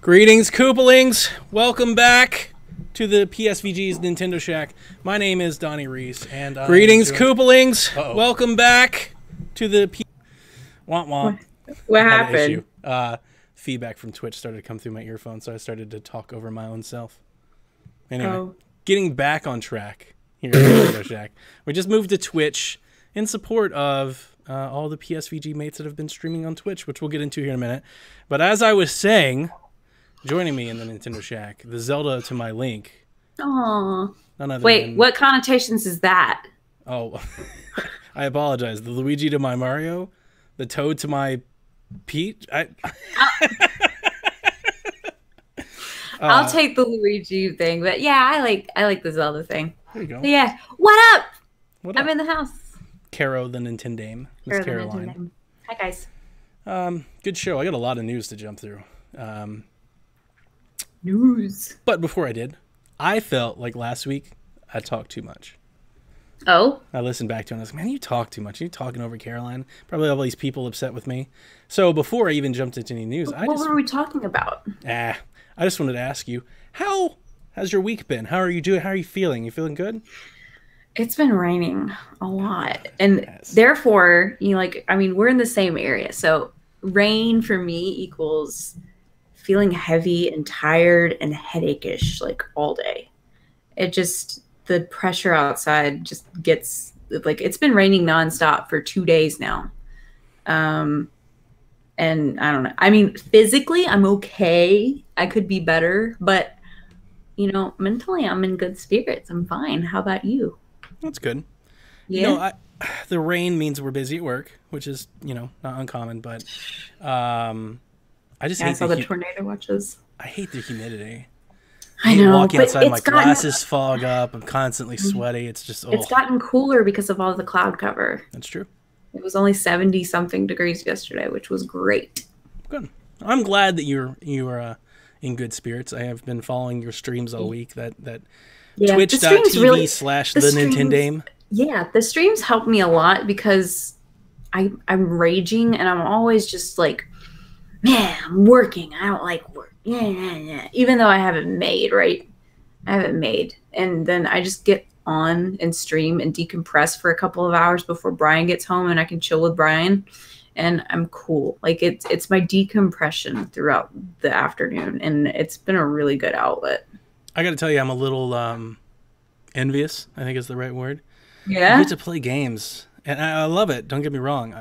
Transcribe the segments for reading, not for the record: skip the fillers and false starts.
Greetings, Koopalings. Welcome back to the PSVG's Nintendo Shack. My name is Donnie Reese, and greetings, Koopalings. Welcome back to the Womp womp. What happened? Feedback from Twitch started to come through my earphone, so I started to talk over my own self. Anyway, getting back on track here at Nintendo Shack. We just moved to Twitch in support of all the PSVG mates that have been streaming on Twitch, which we'll get into here in a minute. But as I was saying, joining me in the Nintendo Shack, the Zelda to my Link. Aww. Wait, what connotations is that? Oh, I apologize. The Luigi to my Mario, the Toad to my Peach. I'll take the Luigi thing, but yeah, I like the Zelda thing. There you go. But yeah, what up? What up? I'm in the house. Caro, the Nintendame. Miss Caroline. Hi guys. Good show. I got a lot of news to jump through. News. But before I did, I felt like last week I talked too much. Oh? I listened back to it and I was like, man, you talk too much. You're talking over Caroline. Probably all these people upset with me. So before I even jumped into any news, what were we talking about? I just wanted to ask you, how has your week been? How are you doing? How are you feeling? You feeling good? It's been raining a lot. And therefore, we're in the same area. So rain for me equals feeling heavy and tired and headachy like all day. The pressure outside just gets it's been raining nonstop for 2 days now. And I don't know. I mean, physically I'm okay. I could be better, but mentally I'm in good spirits. I'm fine. How about you? That's good. Yeah. The rain means we're busy at work, which is, not uncommon, but I just hate the tornado watches. I hate the humidity. I know. Walking outside, my glasses fog up. I'm constantly sweaty. It's just It's gotten cooler because of all the cloud cover. That's true. It was only 70-something degrees yesterday, which was great. Good. I'm glad that you are in good spirits. I have been following your streams all week. That Twitch.tv/the Nintendame. Yeah, the streams help me a lot because I'm raging and I'm always just like, man, I'm working. I don't like work. Yeah. Even though I haven't made, right? I haven't made. And then I just get on and stream and decompress for a couple of hours before Brian gets home and I can chill with Brian. And I'm cool. It's my decompression throughout the afternoon. And it's been a really good outlet. I got to tell you, I'm a little envious, I think is the right word. Yeah? I get to play games. And I love it. Don't get me wrong.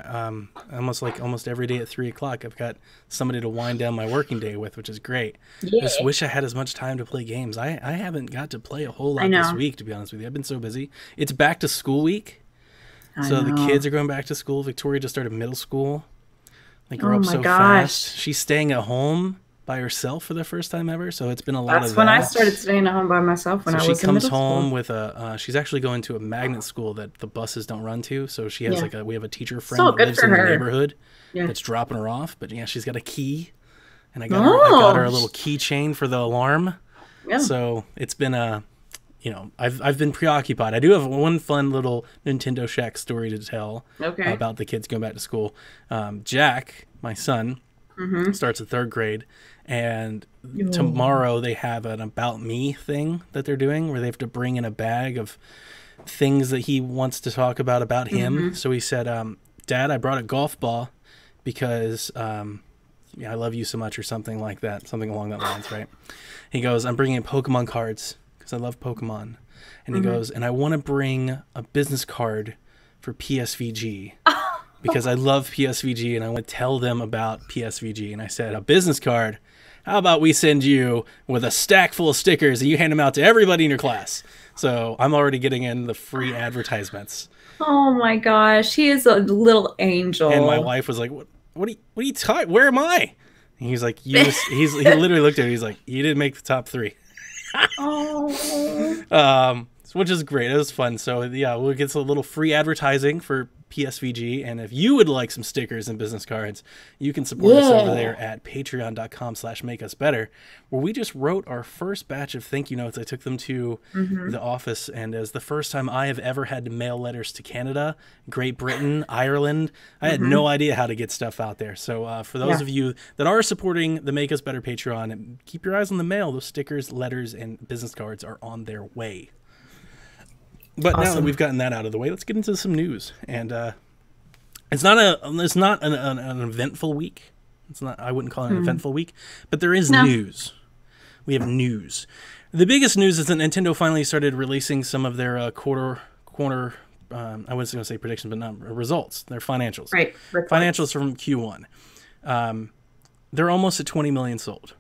Almost every day at 3 o'clock, I've got somebody to wind down my working day with, which is great. Yeah. I just wish I had as much time to play games. I haven't got to play a whole lot this week, to be honest with you. I've been so busy. It's back to school week. So the kids are going back to school. Victoria just started middle school. They grow up so fast. She's staying at home by herself for the first time ever, so it's been a lot of that. That's when I started staying at home by myself when I was in middle school. She comes home with she's actually going to a magnet school that the buses don't run to, so she has we have a teacher friend that lives in the neighborhood that's dropping her off, but yeah, she's got a key, and I got her a little keychain for the alarm. Yeah. So it's been I've been preoccupied. I do have one fun little Nintendo Shack story to tell about the kids going back to school. Jack, my son, starts at 3rd grade. And tomorrow they have an About Me thing that they're doing where they have to bring in a bag of things that he wants to talk about him. So he said, Dad, I brought a golf ball because I love you so much or something like that, something along that lines, right? He goes, I'm bringing in Pokemon cards because I love Pokemon. And he goes, and I want to bring a business card for PSVG. Because I love PSVG and I want to tell them about PSVG. And I said, a business card? How about we send you with a stack full of stickers and you hand them out to everybody in your class? So I'm already getting in the free advertisements. Oh my gosh, he is a little angel. And my wife was like, "What are you talking? Where am I?" And he's like, he literally looked at me. He's like, "You didn't make the top 3." Oh. which is great. It was fun. So yeah, we'll get a little free advertising for PSVG, and if you would like some stickers and business cards, you can support us over there at patreon.com/makeusbetter, where we just wrote our first batch of thank you notes. I took them to the office, and as the first time I have ever had to mail letters to Canada, Great Britain, Ireland, I had no idea how to get stuff out there. So for those of you that are supporting the Make Us Better Patreon, keep your eyes on the mail. Those stickers, letters, and business cards are on their way. But now that we've gotten that out of the way, let's get into some news. And it's not an eventful week. It's not. I wouldn't call it an eventful week, but there is news. We have news. The biggest news is that Nintendo finally started releasing some of their quarter. I wasn't going to say predictions, but not results. Their financials. Right. Financials from Q1. They're almost at 20 million sold.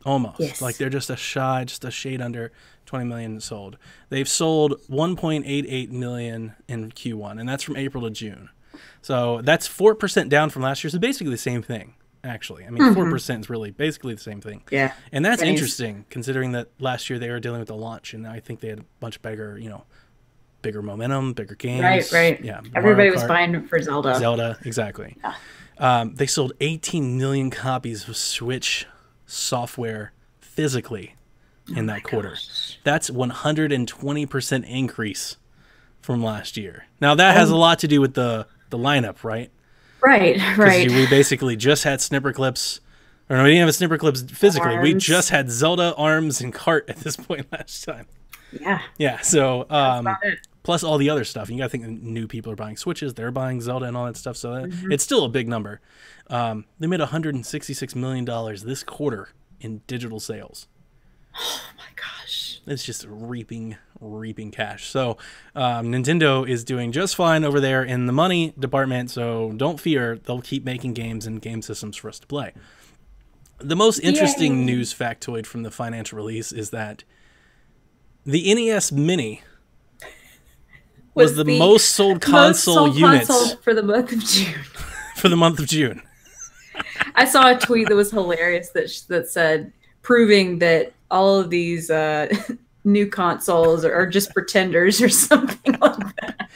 Almost. Yes. Like they're just a shade under 20 million sold. They've sold 1.88 million in Q1, and that's from April to June. So that's 4% down from last year. So basically the same thing, actually. I mean, 4% is really basically the same thing. Yeah. And that's interesting, considering that last year they were dealing with the launch, and I think they had a bunch bigger, bigger momentum, bigger games. Right. Yeah. Everybody was buying for Zelda. Zelda, exactly. Yeah. They sold 18 million copies of Switch software physically in that quarter. Gosh. That's 120% increase from last year. Now that has a lot to do with the lineup, right? Right. We basically just had Snipper Clips, or no, we didn't have a Snipper Clips physically. We just had Zelda, Arms, and Cart at this point last time. Yeah. Yeah. So plus all the other stuff. You got to think new people are buying Switches. They're buying Zelda and all that stuff. So it's still a big number. They made $166 million this quarter in digital sales. Oh my gosh. It's just reaping cash. So Nintendo is doing just fine over there in the money department. So don't fear. They'll keep making games and game systems for us to play. The most interesting news factoid from the financial release is that the NES Mini was the most sold console units for the month of June. For the month of June. I saw a tweet that was hilarious that said, proving that all of these new consoles are just pretenders or something like that.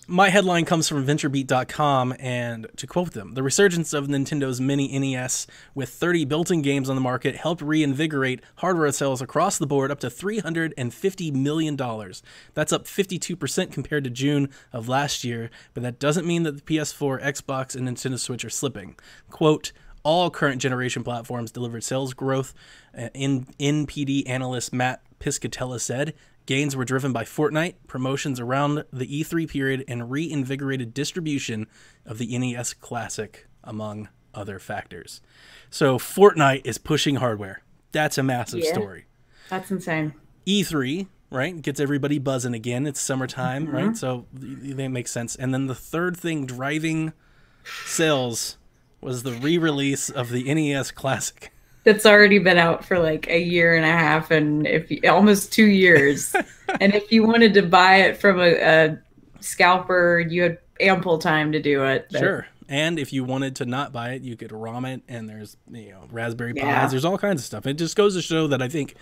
My headline comes from VentureBeat.com, and to quote them, the resurgence of Nintendo's Mini NES with 30 built-in games on the market helped reinvigorate hardware sales across the board up to $350 million. That's up 52% compared to June of last year, but that doesn't mean that the PS4, Xbox, and Nintendo Switch are slipping. Quote, all current generation platforms delivered sales growth. NPD analyst Matt Piscatella said, gains were driven by Fortnite, promotions around the E3 period, and reinvigorated distribution of the NES Classic, among other factors. So Fortnite is pushing hardware. That's a massive story. That's insane. E3, right, gets everybody buzzing again. It's summertime, right? So they make sense. And then the third thing driving sales was the re-release of the NES Classic. That's already been out for like a year and a half, and almost 2 years. And if you wanted to buy it from a scalper, you had ample time to do it. But... Sure. And if you wanted to not buy it, you could ROM it, and there's Raspberry Pis. There's all kinds of stuff. It just goes to show that I think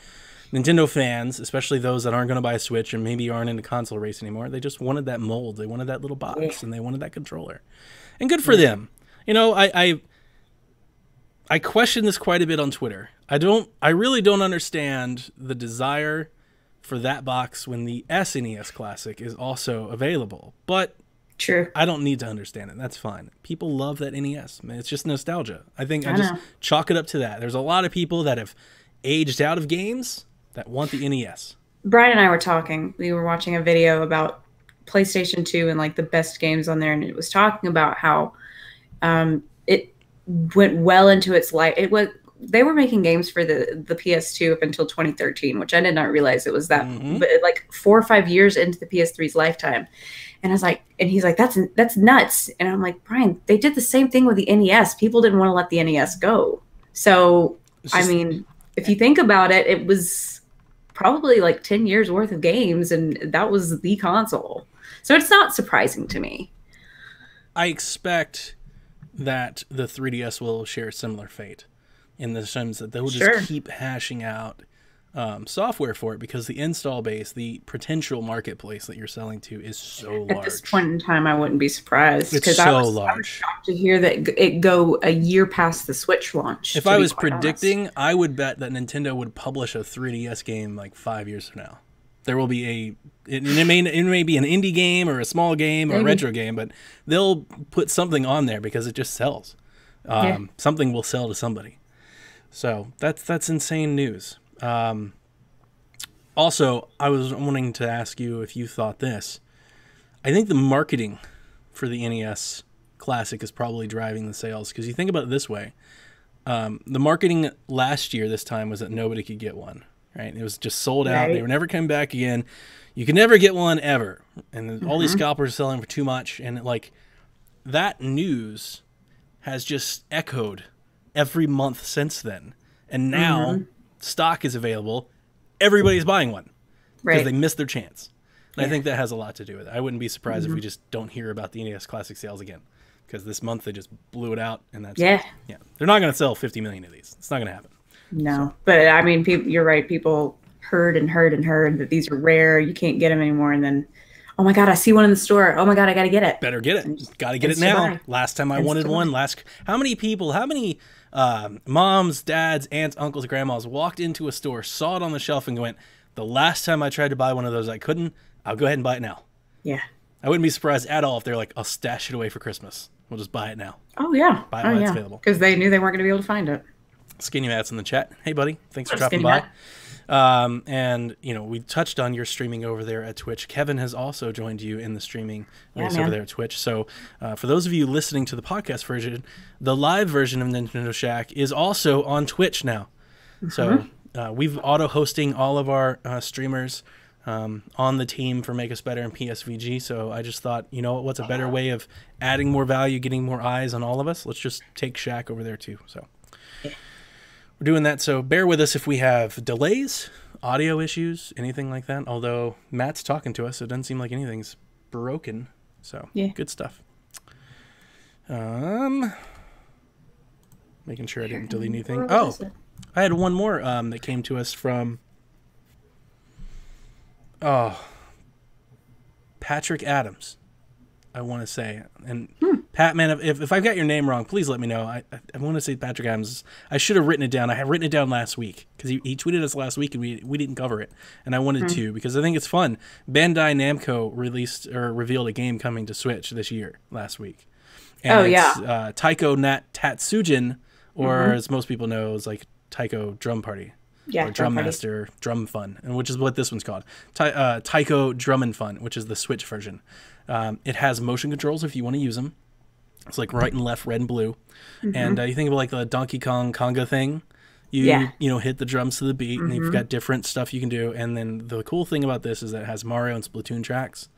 Nintendo fans, especially those that aren't going to buy a Switch and maybe aren't in the console race anymore, they just wanted that mold. They wanted that little box, and they wanted that controller. And good for them. I question this quite a bit on Twitter. I really don't understand the desire for that box when the SNES Classic is also available. But true, I don't need to understand it. That's fine. People love that NES. Man, it's just nostalgia. I just chalk it up to that. There's a lot of people that have aged out of games that want the NES. Brian and I were talking. We were watching a video about PlayStation 2 and like the best games on there, and it was talking about how it went well into its life. They were making games for the PS2 up until 2013, which I did not realize it was that, but like 4 or 5 years into the PS3's lifetime. And I was like, and he's like, that's nuts. And I'm like, Brian, they did the same thing with the NES. People didn't want to let the NES go. So, I mean, if you think about it, it was probably like 10 years worth of games, and that was the console. So it's not surprising to me. I expect that the 3DS will share a similar fate in the sense that they'll just keep hashing out software for it because the install base, the potential marketplace that you're selling to is so large. At this point in time, I wouldn't be surprised because I was shocked to hear that it go a year past the Switch launch. If I was predicting, I would bet that Nintendo would publish a 3DS game like 5 years from now. There will be it may be an indie game or a small game or a retro game, but they'll put something on there because it just sells. Something will sell to somebody. So that's insane news. Also, I was wanting to ask you if you thought this. I think the marketing for the NES Classic is probably driving the sales because you think about it this way. The marketing last year this time was that nobody could get one. Right? It was just sold out. They were never coming back again. You could never get one ever. And all these scalpers are selling for too much. And like that news has just echoed every month since then. And now stock is available. Everybody's buying one because they missed their chance. And I think that has a lot to do with it. I wouldn't be surprised if we just don't hear about the NES Classic sales again because this month they just blew it out. And that's They're not going to sell 50 million of these. It's not going to happen. No, but I mean, you're right. People heard that these are rare. You can't get them anymore. And then, oh my God, I see one in the store. Oh my God, I got to get it. Better get it. Got to get it now. Last time I wanted one. How many moms, dads, aunts, uncles, grandmas walked into a store, saw it on the shelf and went, the last time I tried to buy one of those, I couldn't. I'll go ahead and buy it now. Yeah. I wouldn't be surprised at all if they're like, I'll stash it away for Christmas. We'll just buy it now. Oh yeah. Buy it when it's available. Because they knew they weren't going to be able to find it. Skinny Matt's in the chat. Hey, buddy. Thanks for dropping by. And, we touched on your streaming over there at Twitch. Kevin has also joined you in the streaming over there at Twitch. So for those of you listening to the podcast version, the live version of Nintendo Shack is also on Twitch now. So we've auto-hosting all of our streamers on the team for Make Us Better and PSVG. So I just thought, what's a better way of adding more value, getting more eyes on all of us? Let's just take Shack over there too. So we're doing that, so bear with us if we have delays, audio issues, anything like that. Although Matt's talking to us, so it doesn't seem like anything's broken. So good stuff. Making sure I didn't delete anything. Oh, I had one more that came to us from Patrick Adams, I want to say. And Pat, man, if I've got your name wrong, please let me know. I want to say Patrick Adams. I should have written it down. I had written it down last week because he tweeted us last week and we didn't cover it. And I wanted to because I think it's fun. Bandai Namco revealed a game coming to Switch this year last week. And it's Taiko Tatsujin, or as most people know, is like Taiko Drum Party. Yeah, or Drum Master, Drum Fun, and which is what this one's called. Taiko Drum and Fun, which is the Switch version. It has motion controls if you want to use them. It's like right and left, red and blue. And you think about like the Donkey Kong conga thing. You hit the drums to the beat, and you've got different stuff you can do. And then the cool thing about this is that it has Mario and Splatoon tracks,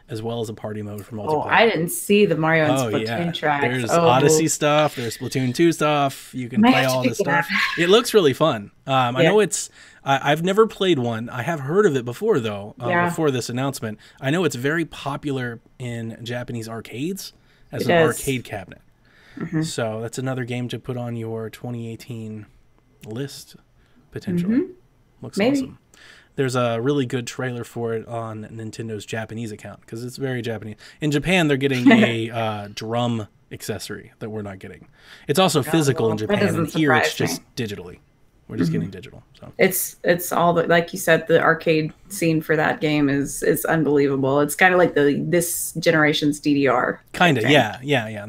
as well as a party mode for multiplayer. Oh, I didn't see the Mario and Splatoon tracks. There's Odyssey stuff. There's Splatoon 2 stuff. You can play all this stuff. It looks really fun. I know I've never played one. I have heard of it before, though, before this announcement. I know it's very popular in Japanese arcades as an arcade cabinet. So that's another game to put on your 2018 list, potentially. Looks awesome. There's a really good trailer for it on Nintendo's Japanese account because it's very Japanese. In Japan, they're getting a drum accessory that we're not getting. It's also physical in Japan, and here it's just digitally. We're just getting digital. So it's all the, like you said, the arcade scene for that game is unbelievable. It's kind of like this generation's DDR. Kind of, yeah.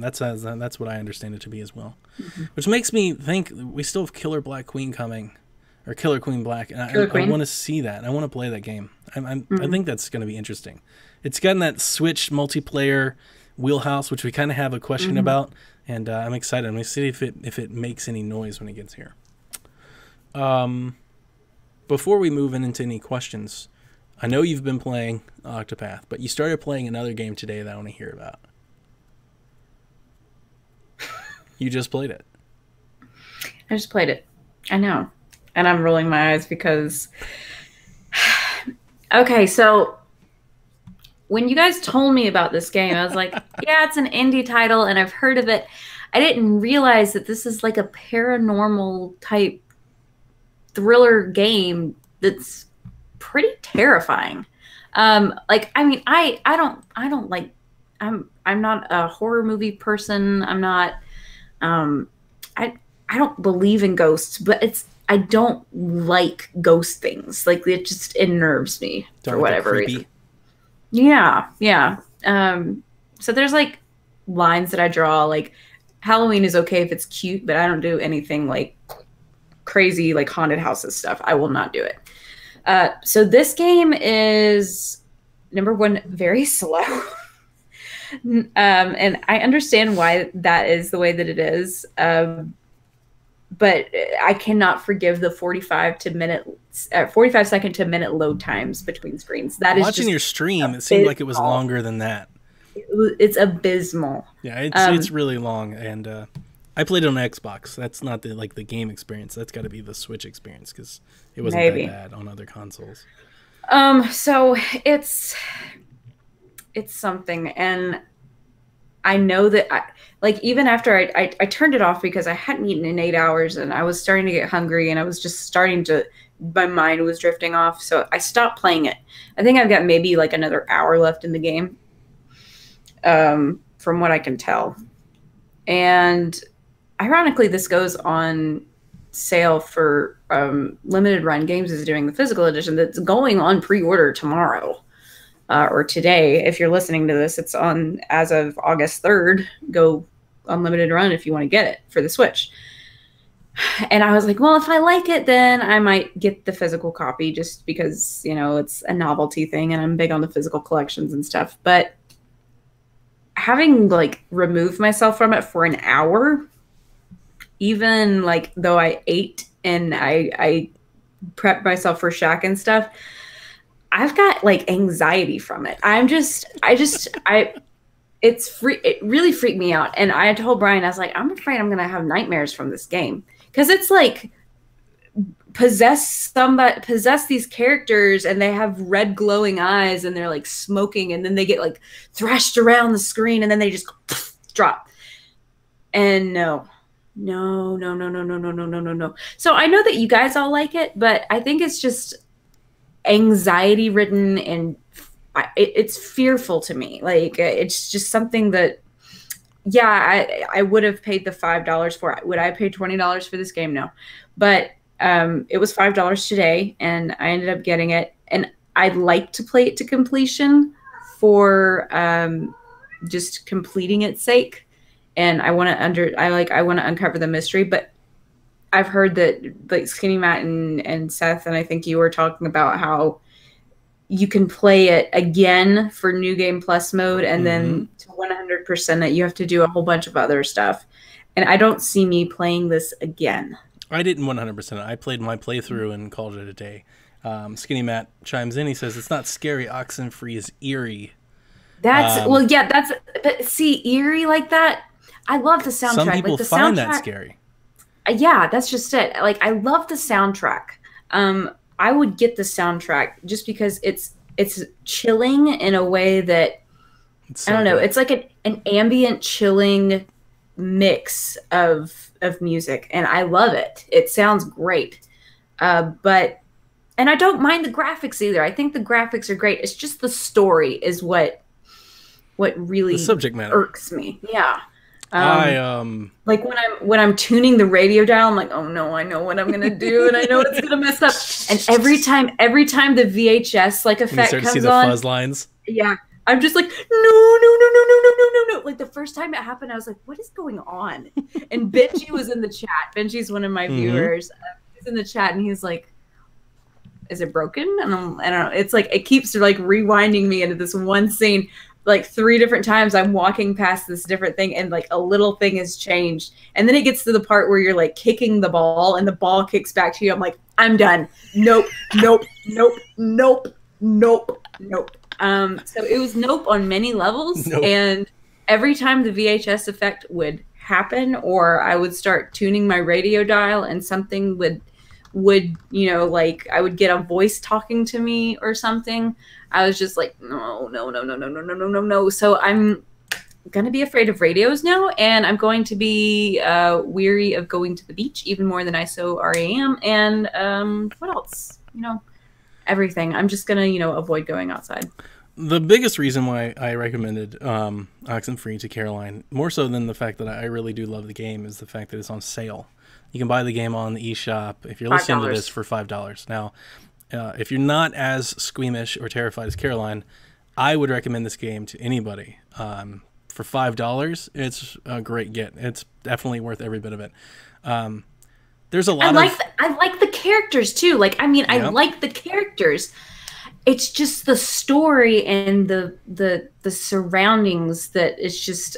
That's what I understand it to be as well. Which makes me think we still have Killer Black Queen coming. Or Killer Queen Black, and I want to see that. I want to play that game. I think that's going to be interesting. It's got that Switch multiplayer wheelhouse, which we kind of have a question about, and I'm excited. I'm going to see if it makes any noise when it gets here. Before we move into any questions, I know you've been playing Octopath, but you started playing another game today that I want to hear about. You just played it. I just played it. I know. And I'm rolling my eyes because... Okay, so when you guys told me about this game, I was like, yeah, it's an indie title and I've heard of it. I didn't realize that this is like a paranormal type thriller game that's pretty terrifying. Like, I mean, I don't like, I'm not a horror movie person. I'm not, I don't believe in ghosts, but I don't like ghost things. Like, it just unnerves me for whatever reason. Yeah. Yeah. So there's like lines that I draw, like Halloween is okay if it's cute, but I don't do anything like crazy, like haunted houses stuff. I will not do it. So this game is, number one, very slow. And I understand why that is the way that it is. But I cannot forgive the 45 second to minute load times between screens. That is watching your stream. It seemed like it was longer than that. It's abysmal. Yeah, it's really long, and I played it on Xbox. That's not the game experience. That's got to be the Switch experience because it wasn't that bad on other consoles. So it's something, and I know that even after I turned it off because I hadn't eaten in 8 hours and I was starting to get hungry and I was just starting to, my mind was drifting off. So I stopped playing it. I think I've got maybe like another hour left in the game, from what I can tell. And ironically, this goes on sale for Limited Run Games is doing the physical edition that's going on pre-order tomorrow. Or today, if you're listening to this, it's on as of August 3rd. Go on Limited Run if you want to get it for the Switch. And I was like, well, if I like it, then I might get the physical copy just because, you know, it's a novelty thing and I'm big on the physical collections and stuff. But having like removed myself from it for an hour, even like though I ate and I prepped myself for Shack and stuff, I've got like anxiety from it. It really freaked me out. And I told Brian, I was like, I'm afraid I'm going to have nightmares from this game. Cause it's like possess these characters and they have red glowing eyes and they're like smoking and then they get like thrashed around the screen and then they just drop. And no. So I know that you guys all like it, but I think it's just anxiety ridden and it's fearful to me. Like, it's just something that, yeah, I would have paid the $5 for it. Would I pay $20 for this game? No, but it was $5 today and I ended up getting it, and I'd like to play it to completion for just completing its sake. And I want to uncover the mystery, but I've heard that like Skinny Matt and Seth, and I think you were talking about how you can play it again for New Game Plus mode, and then to 100% that you have to do a whole bunch of other stuff. And I don't see me playing this again. I didn't 100%. I played my playthrough and called it a day. Skinny Matt chimes in. He says, it's not scary. Oxenfree is eerie. That's, well, yeah, but see, eerie like that, I love the soundtrack. Some people like the find soundtrack, that scary. Yeah, that's just it. Like, I love the soundtrack. I would get the soundtrack just because it's chilling in a way that, I don't know. It's like an ambient chilling mix of music, and I love it. It sounds great. And I don't mind the graphics either. I think the graphics are great. It's just the story is what really the subject matter irks me. Yeah. Like when I'm tuning the radio dial, I'm like, oh no, I know what I'm gonna do, and I know it's gonna mess up. And every time the VHS like effect comes on, you start to see the fuzz lines. Yeah, I'm just like, no. Like the first time it happened, I was like, what is going on? And Benji was in the chat. Benji's one of my viewers. He's in the chat, and he's like, is it broken? And I don't know. It's like it keeps like rewinding me into this one scene. Like 3 different times I'm walking past this different thing and like a little thing has changed. And then it gets to the part where you're like kicking the ball and the ball kicks back to you. I'm like, I'm done. Nope. So it was nope on many levels. Nope. And every time the VHS effect would happen, or I would start tuning my radio dial and something would, you know, like I would get a voice talking to me or something, I was just like, no. So I'm going to be afraid of radios now, and I'm going to be weary of going to the beach even more than I so already am. And what else? You know, everything. I'm just gonna, avoid going outside. The biggest reason why I recommended Oxenfree to Caroline, more so than the fact that I really do love the game, is the fact that it's on sale. You can buy the game on the eShop if you're listening to this for $5. Now, if you're not as squeamish or terrified as Caroline, I would recommend this game to anybody. For $5, it's a great get. It's definitely worth every bit of it. There's a lot I like the characters too. Like, I mean, I like the characters. It's just the story and the surroundings that is just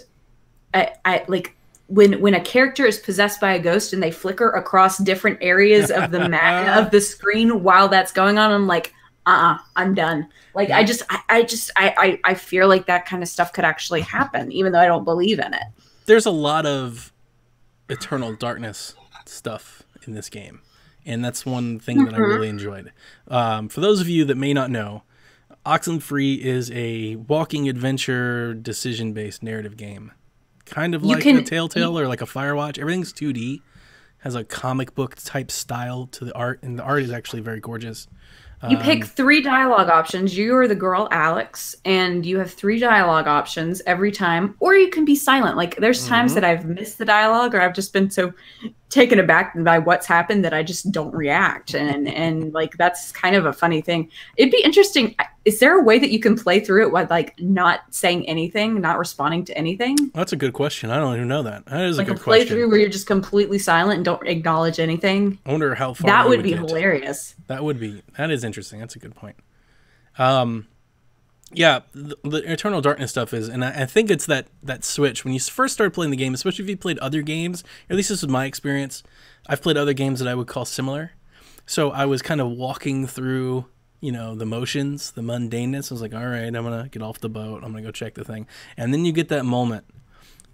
I like when a character is possessed by a ghost and they flicker across different areas of the of the screen while that's going on. I'm like, I'm done. Like, I fear like that kind of stuff could actually happen, even though I don't believe in it. There's a lot of Eternal Darkness stuff in this game. And that's one thing that I really enjoyed. For those of you that may not know, Oxenfree is a walking adventure decision-based narrative game. Kind of like a Telltale or like a Firewatch. Everything's 2D. Has a comic book type style to the art. And the art is actually very gorgeous. You pick 3 dialogue options. You are the girl, Alex, and you have 3 dialogue options every time. Or you can be silent. Like, there's times that I've missed the dialogue or I've just been so taken aback by what's happened that I just don't react. And like, that's kind of a funny thing. It'd be interesting. Is there a way that you can play through it with, like, not saying anything, not responding to anything? That's a good question. I don't even know that. That is like a good question. Play through where you're just completely silent and don't acknowledge anything. I wonder how far that would be hilarious. That is interesting. That's a good point. Yeah, the Eternal Darkness stuff is, and I think it's that switch. When you first start playing the game, especially if you played other games, or at least this was my experience, I've played other games that I would call similar. So I was kind of walking through, the motions, the mundaneness. I was like, all right, I'm going to get off the boat. I'm going to go check the thing. And then you get that moment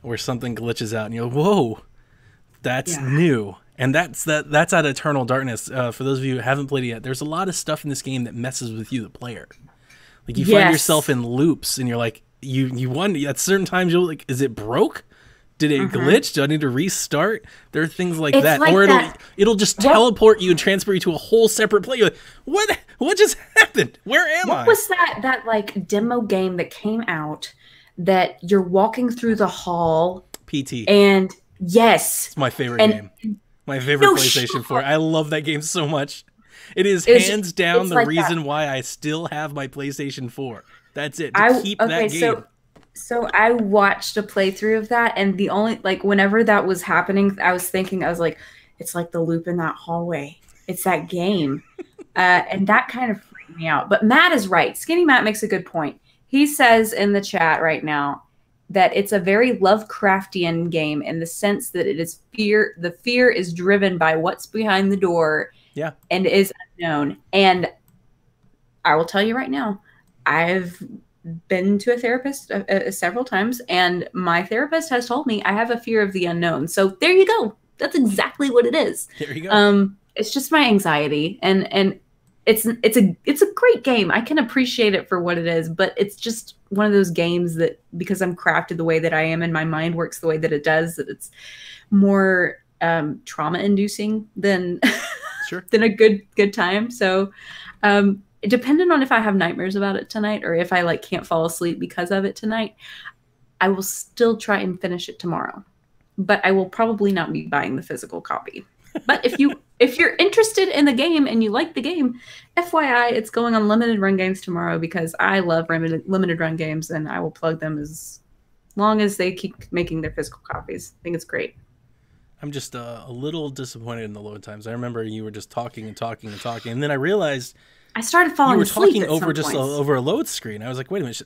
where something glitches out, and you're like, whoa, that's new. And that's at Eternal Darkness. For those of you who haven't played it yet, there's a lot of stuff in this game that messes with you, the player. Like, you find yourself in loops, and you're like, you wonder at certain times, you're like, is it broke? Did it glitch? Do I need to restart? There are things like that. Like, or it'll just teleport you and transfer you to a whole separate place. You're like, what just happened? Where am I? What was that like demo game that came out that you're walking through the hall? PT. And yes. It's my favorite game. My favorite PlayStation 4. I love that game so much. It is hands down the reason why I still have my PlayStation 4. That's it. To keep that game. So I watched a playthrough of that, and the only, like, whenever that was happening, I was like, it's like the loop in that hallway. It's that game. And that kind of freaked me out. But Matt is right. Skinny Matt makes a good point. He says in the chat right now that it's a very Lovecraftian game in the sense that it is fear. The fear is driven by what's behind the door. Yeah. And is unknown. And I will tell you right now, I've been to a therapist several times, and my therapist has told me I have a fear of the unknown. So there you go. That's exactly what it is. There you go. It's just my anxiety, and it's a great game. I can appreciate it for what it is, but it's just one of those games that, because I'm crafted the way that I am and my mind works the way that it does, that it's more trauma inducing than than a good time. So depending on if I have nightmares about it tonight or if I like can't fall asleep because of it tonight, I will still try and finish it tomorrow. But I will probably not be buying the physical copy. But if you're interested in the game and you like the game, FYI, it's going on limited run games tomorrow because I love limited run games, and I will plug them as long as they keep making their physical copies. I think it's great. I'm just a little disappointed in the load times. I remember you were just talking, and then I realized I started falling asleep. You were talking over a load screen. I was like, wait a minute.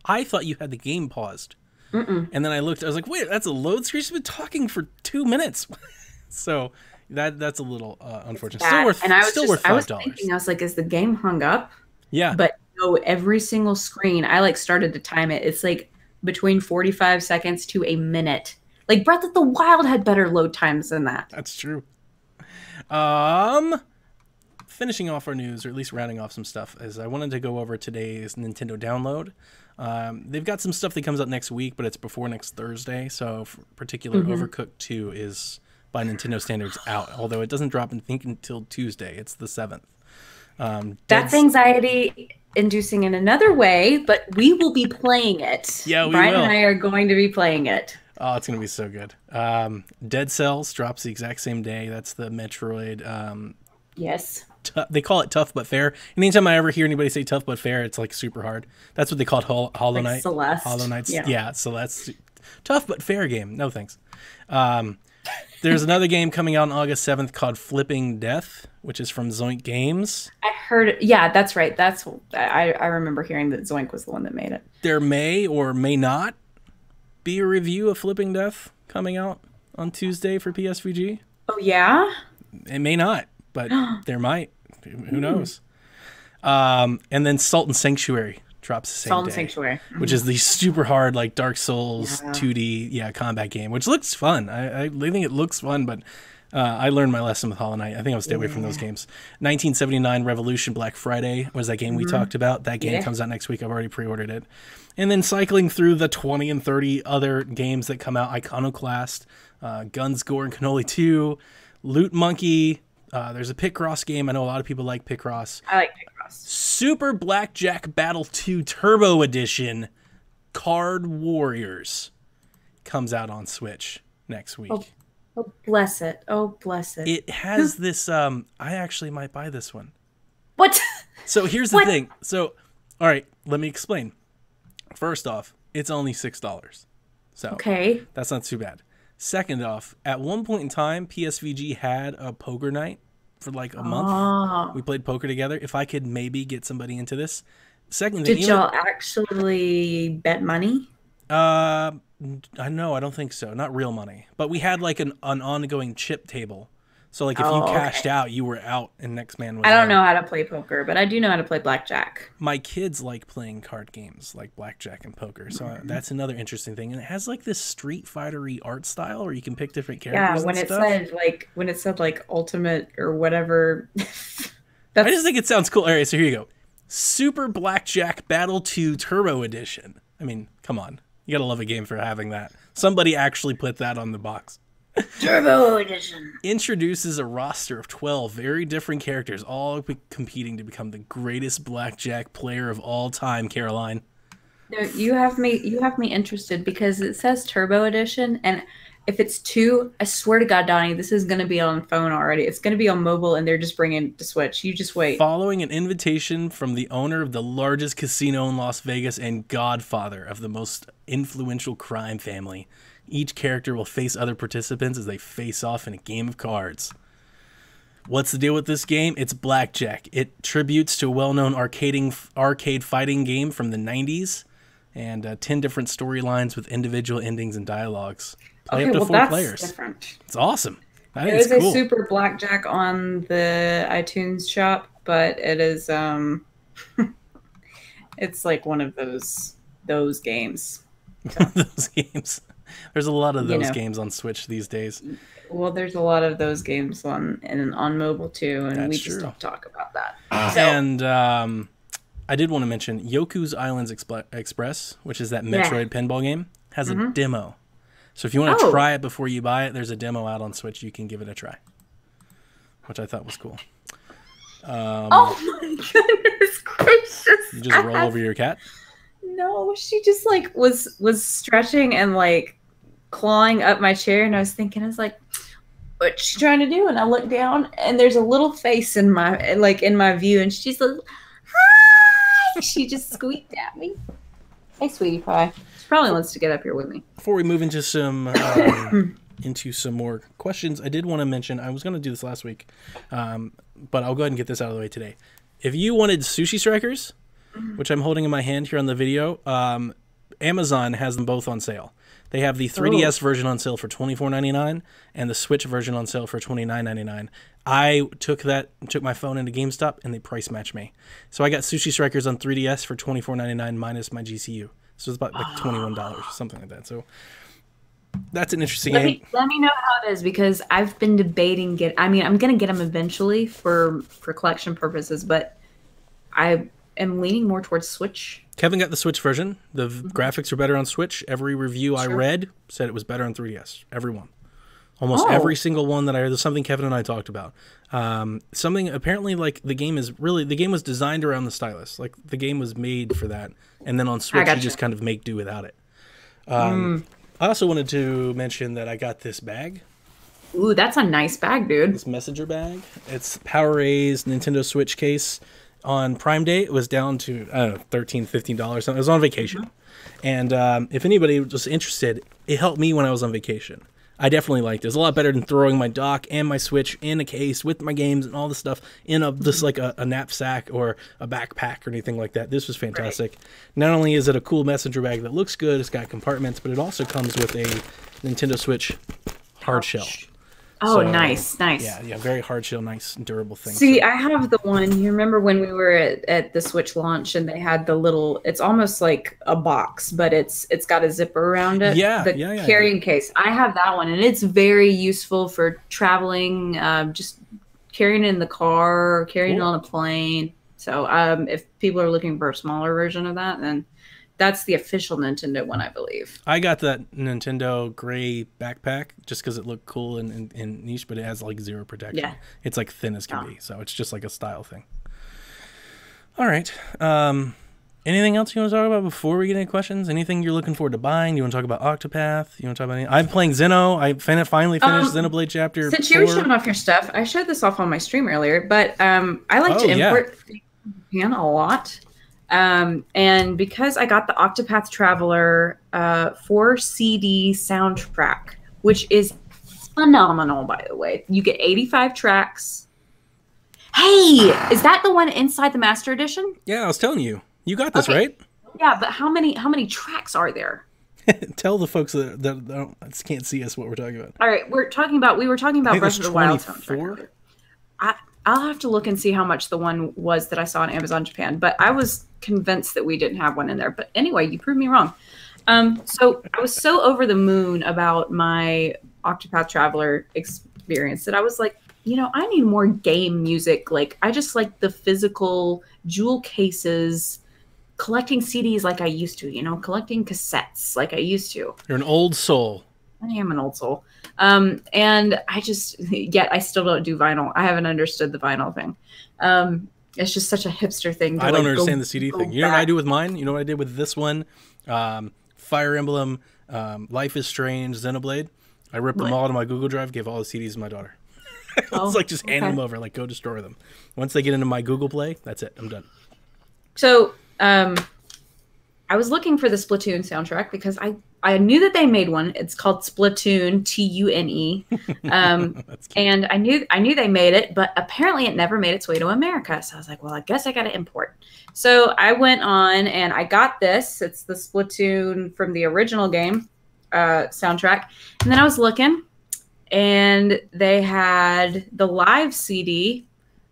I thought you had the game paused. And then I looked. I was like, wait, that's a load screen? She's been talking for 2 minutes. So that's a little unfortunate. Still worth $5. I was thinking, I was like, is the game hung up? Yeah. But no, every single screen, I like started to time it. It's like between 45 seconds to a minute. Like, Breath of the Wild had better load times than that. That's true. Finishing off our news, or at least rounding off some stuff, is I wanted to go over today's Nintendo download. They've got some stuff that comes out next week, but it's before next Thursday. So, for particular, Overcooked 2 is, by Nintendo standards, out. Although it doesn't drop, I think, until Tuesday. It's the 7th. That's anxiety inducing in another way, but we will be playing it. Yeah, we Brian will. and I are going to be playing it. Oh, it's going to be so good. Dead Cells drops the exact same day. That's the Metroid. Yes. They call it tough but fair. And anytime I ever hear anybody say tough but fair, it's like super hard. That's what they called Hollow Knight. Celeste. Hollow Knight's, yeah, Celeste. Tough but fair game. No thanks. There's another game coming out on August 7th called Flipping Death, which is from Zoink Games. I heard, yeah, that's right. I remember hearing that Zoink was the one that made it. There may or may not be a review of Flipping Death coming out on Tuesday for PSVG. Oh, yeah? It may not, but there might. Who knows? And then Salt and Sanctuary drops the same Salt day, and Sanctuary. which is the super hard, like Dark Souls 2D combat game, which looks fun. I think it looks fun, but I learned my lesson with Hollow Knight. I think I'll stay away from those games. 1979 Revolution Black Friday was that game we talked about. That game comes out next week. I've already pre-ordered it. And then cycling through the 20 and 30 other games that come out: Iconoclast, Guns, Gore, and Cannoli 2, Loot Monkey. There's a Picross game. I know a lot of people like Picross. I like Picross. Super Blackjack Battle 2 Turbo Edition Card Warriors comes out on Switch next week. Oh, bless it. Oh, bless it. It has this, I actually might buy this one. What? So here's the thing. So, all right, let me explain. First off, it's only $6. So that's not too bad. Second off, at one point in time, PSVG had a poker night for like a month. We played poker together. If I could maybe get somebody into this. Second thing, did y'all actually bet money? I don't think so. Not real money. But we had like an ongoing chip table. So like if you cashed out, you were out and next man was I don't know how to play poker, but I do know how to play blackjack. My kids like playing card games like blackjack and poker. So that's another interesting thing. And it has like this Street Fighter-y art style where you can pick different characters. Yeah, when it said like ultimate or whatever. I just think it sounds cool. All right, so here you go. Super Blackjack Battle 2 Turbo Edition. I mean, come on. You gotta love a game for having that. Somebody actually put that on the box. Turbo Edition. Introduces a roster of 12 very different characters, all competing to become the greatest blackjack player of all time, Caroline. No, you have me interested because it says Turbo Edition, and if it's 2, I swear to God, Donnie, this is going to be on phone already. It's going to be on mobile, and they're just bringing the Switch. You just wait. Following an invitation from the owner of the largest casino in Las Vegas and godfather of the most influential crime family, each character will face other participants as they face off in a game of cards. What's the deal with this game? It's blackjack. It tributes to a well-known arcade fighting game from the 90s, and 10 different storylines with individual endings and dialogues. Play up to 4 players. Different. It's awesome. There is a Super Blackjack on the iTunes shop, but it is it's like one of those games. So. Those games. There's a lot of those games on Switch these days. Well, there's a lot of those games on mobile too, and we just don't talk about that. And I did want to mention Yoku's Islands Express, which is that Metroid pinball game, has a demo. So if you want to try it before you buy it, there's a demo out on Switch. You can give it a try, which I thought was cool. Oh my goodness gracious! You just roll over your cat? No, she just like was stretching and like clawing up my chair, and I was like, what's she trying to do? And I looked down, and there's a little face in my view, and she's like, hi! She just squeaked at me. Hey, sweetie pie. She probably wants to get up here with me. Before we move into some more questions, I did want to mention, I was going to do this last week, but I'll go ahead and get this out of the way today. If you wanted Sushi Strikers, which I'm holding in my hand here on the video, Amazon has them both on sale. They have the 3DS version on sale for $24.99 and the Switch version on sale for $29.99. I took my phone into GameStop, and they price matched me. So I got Sushi Strikers on 3DS for $24.99 minus my GCU. So it's about like $21, something like that. So that's an interesting game. Let me know how it is, because I've been debating I'm going to get them eventually for collection purposes, but I am leaning more towards Switch. Kevin got the Switch version. The graphics are better on Switch. Every review I read said it was better on 3DS. Everyone. Almost every single one that I heard. There's something Kevin and I talked about. Something apparently like the game was designed around the stylus. Like the game was made for that. And then on Switch, you just kind of make do without it. I also wanted to mention that I got this bag. Ooh, that's a nice bag, dude. This messenger bag. It's PowerA's Nintendo Switch case. On Prime Day, it was down to, I don't know, $13, $15. I was on vacation. And if anybody was interested, it helped me when I was on vacation. I definitely liked it. It was a lot better than throwing my dock and my Switch in a case with my games and all the stuff in just like a knapsack or a backpack or anything like that. This was fantastic. Right. Not only is it a cool messenger bag that looks good, it's got compartments, but it also comes with a Nintendo Switch hard shell. Oh, so, nice. Yeah, very hard shell, nice, durable thing. See, I have the one. You remember when we were at the Switch launch and they had the little, it's almost like a box, but it's got a zipper around it. Yeah, the carrying case. I have that one, and it's very useful for traveling, just carrying it in the car, or carrying it on a plane. So if people are looking for a smaller version of that, then that's the official Nintendo one, I believe. I got that Nintendo gray backpack just because it looked cool and niche, but it has like zero protection. Yeah. It's like thin as can be, so it's just like a style thing. All right. Anything else you want to talk about before we get any questions? Anything you're looking forward to buying? You want to talk about Octopath? You want to talk about anything? I'm playing Xeno. I finally finished Xenoblade Chapter 4. Since you were showing off your stuff, I showed this off on my stream earlier, but I like to import Japan a lot. And because I got the Octopath Traveler 4 CD soundtrack, which is phenomenal, by the way. You get 85 tracks. Hey, is that the one inside the Master Edition? Yeah, I was telling you. You got this, right? Yeah, but how many tracks are there? Tell the folks that can't see us what we're talking about. All right, we were talking about Breath of the Wild soundtrack. I'll have to look and see how much the one was that I saw on Amazon Japan, but I was convinced that we didn't have one in there. But anyway, you proved me wrong. So I was so over the moon about my Octopath Traveler experience that I was like, I need more game music. Like, I just like the physical jewel cases, collecting CDs like I used to, collecting cassettes like I used to. You're an old soul. I am an old soul. And I still don't do vinyl. I haven't understood the vinyl thing. It's just such a hipster thing. I don't understand the CD thing. You know what I do with mine? You know what I did with this one? Fire Emblem, Life is Strange, Xenoblade. I ripped them all out of my Google Drive, gave all the CDs to my daughter. It's like just handing them over, like go destroy them. Once they get into my Google Play, that's it. I'm done. So I was looking for the Splatoon soundtrack because I knew that they made one. It's called Splatoon, Tune. And I knew they made it, but apparently it never made its way to America. So I was like, well, I guess I got to import. So I went on and I got this. It's the Splatoon from the original game soundtrack. And then I was looking, and they had the live CD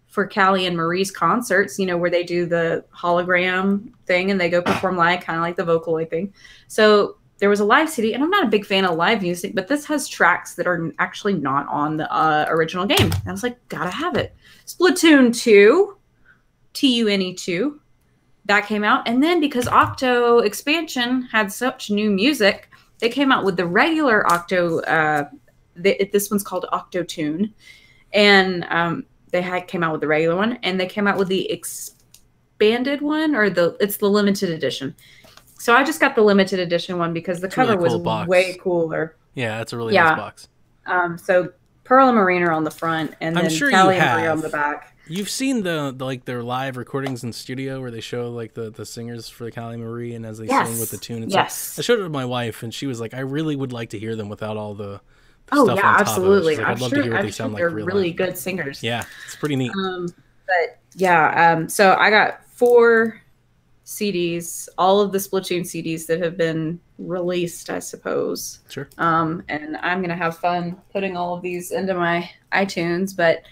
for Callie and Marie's concerts, where they do the hologram thing and they go perform live, kind of like the Vocaloid thing. So there was a live CD, and I'm not a big fan of live music, but this has tracks that are actually not on the original game. And I was like, gotta have it. Splatoon 2, Tune 2, that came out. And then because Octo Expansion had such new music, they came out with the regular Octo, this one's called Octo Tune. And came out with the regular one, and they came out with the expanded one, or it's the limited edition. So I just got the limited edition one because the cover was way cooler. Yeah, that's a really nice box. So Pearl and Marine are on the front, and then Callie and Marie on the back. You've seen their live recordings in studio where they show like the singers for the Callie Marie, and as they sing with the tune. And stuff. I showed it to my wife, and she was like, I really would like to hear them without all the stuff on top absolutely. Of it. Like, I'd love to hear what they sound like. They're really good singers. Yeah, it's pretty neat. So I got 4 CDs, all of the Splatoon CDs that have been released, I suppose. Sure. And I'm gonna have fun putting all of these into my iTunes, but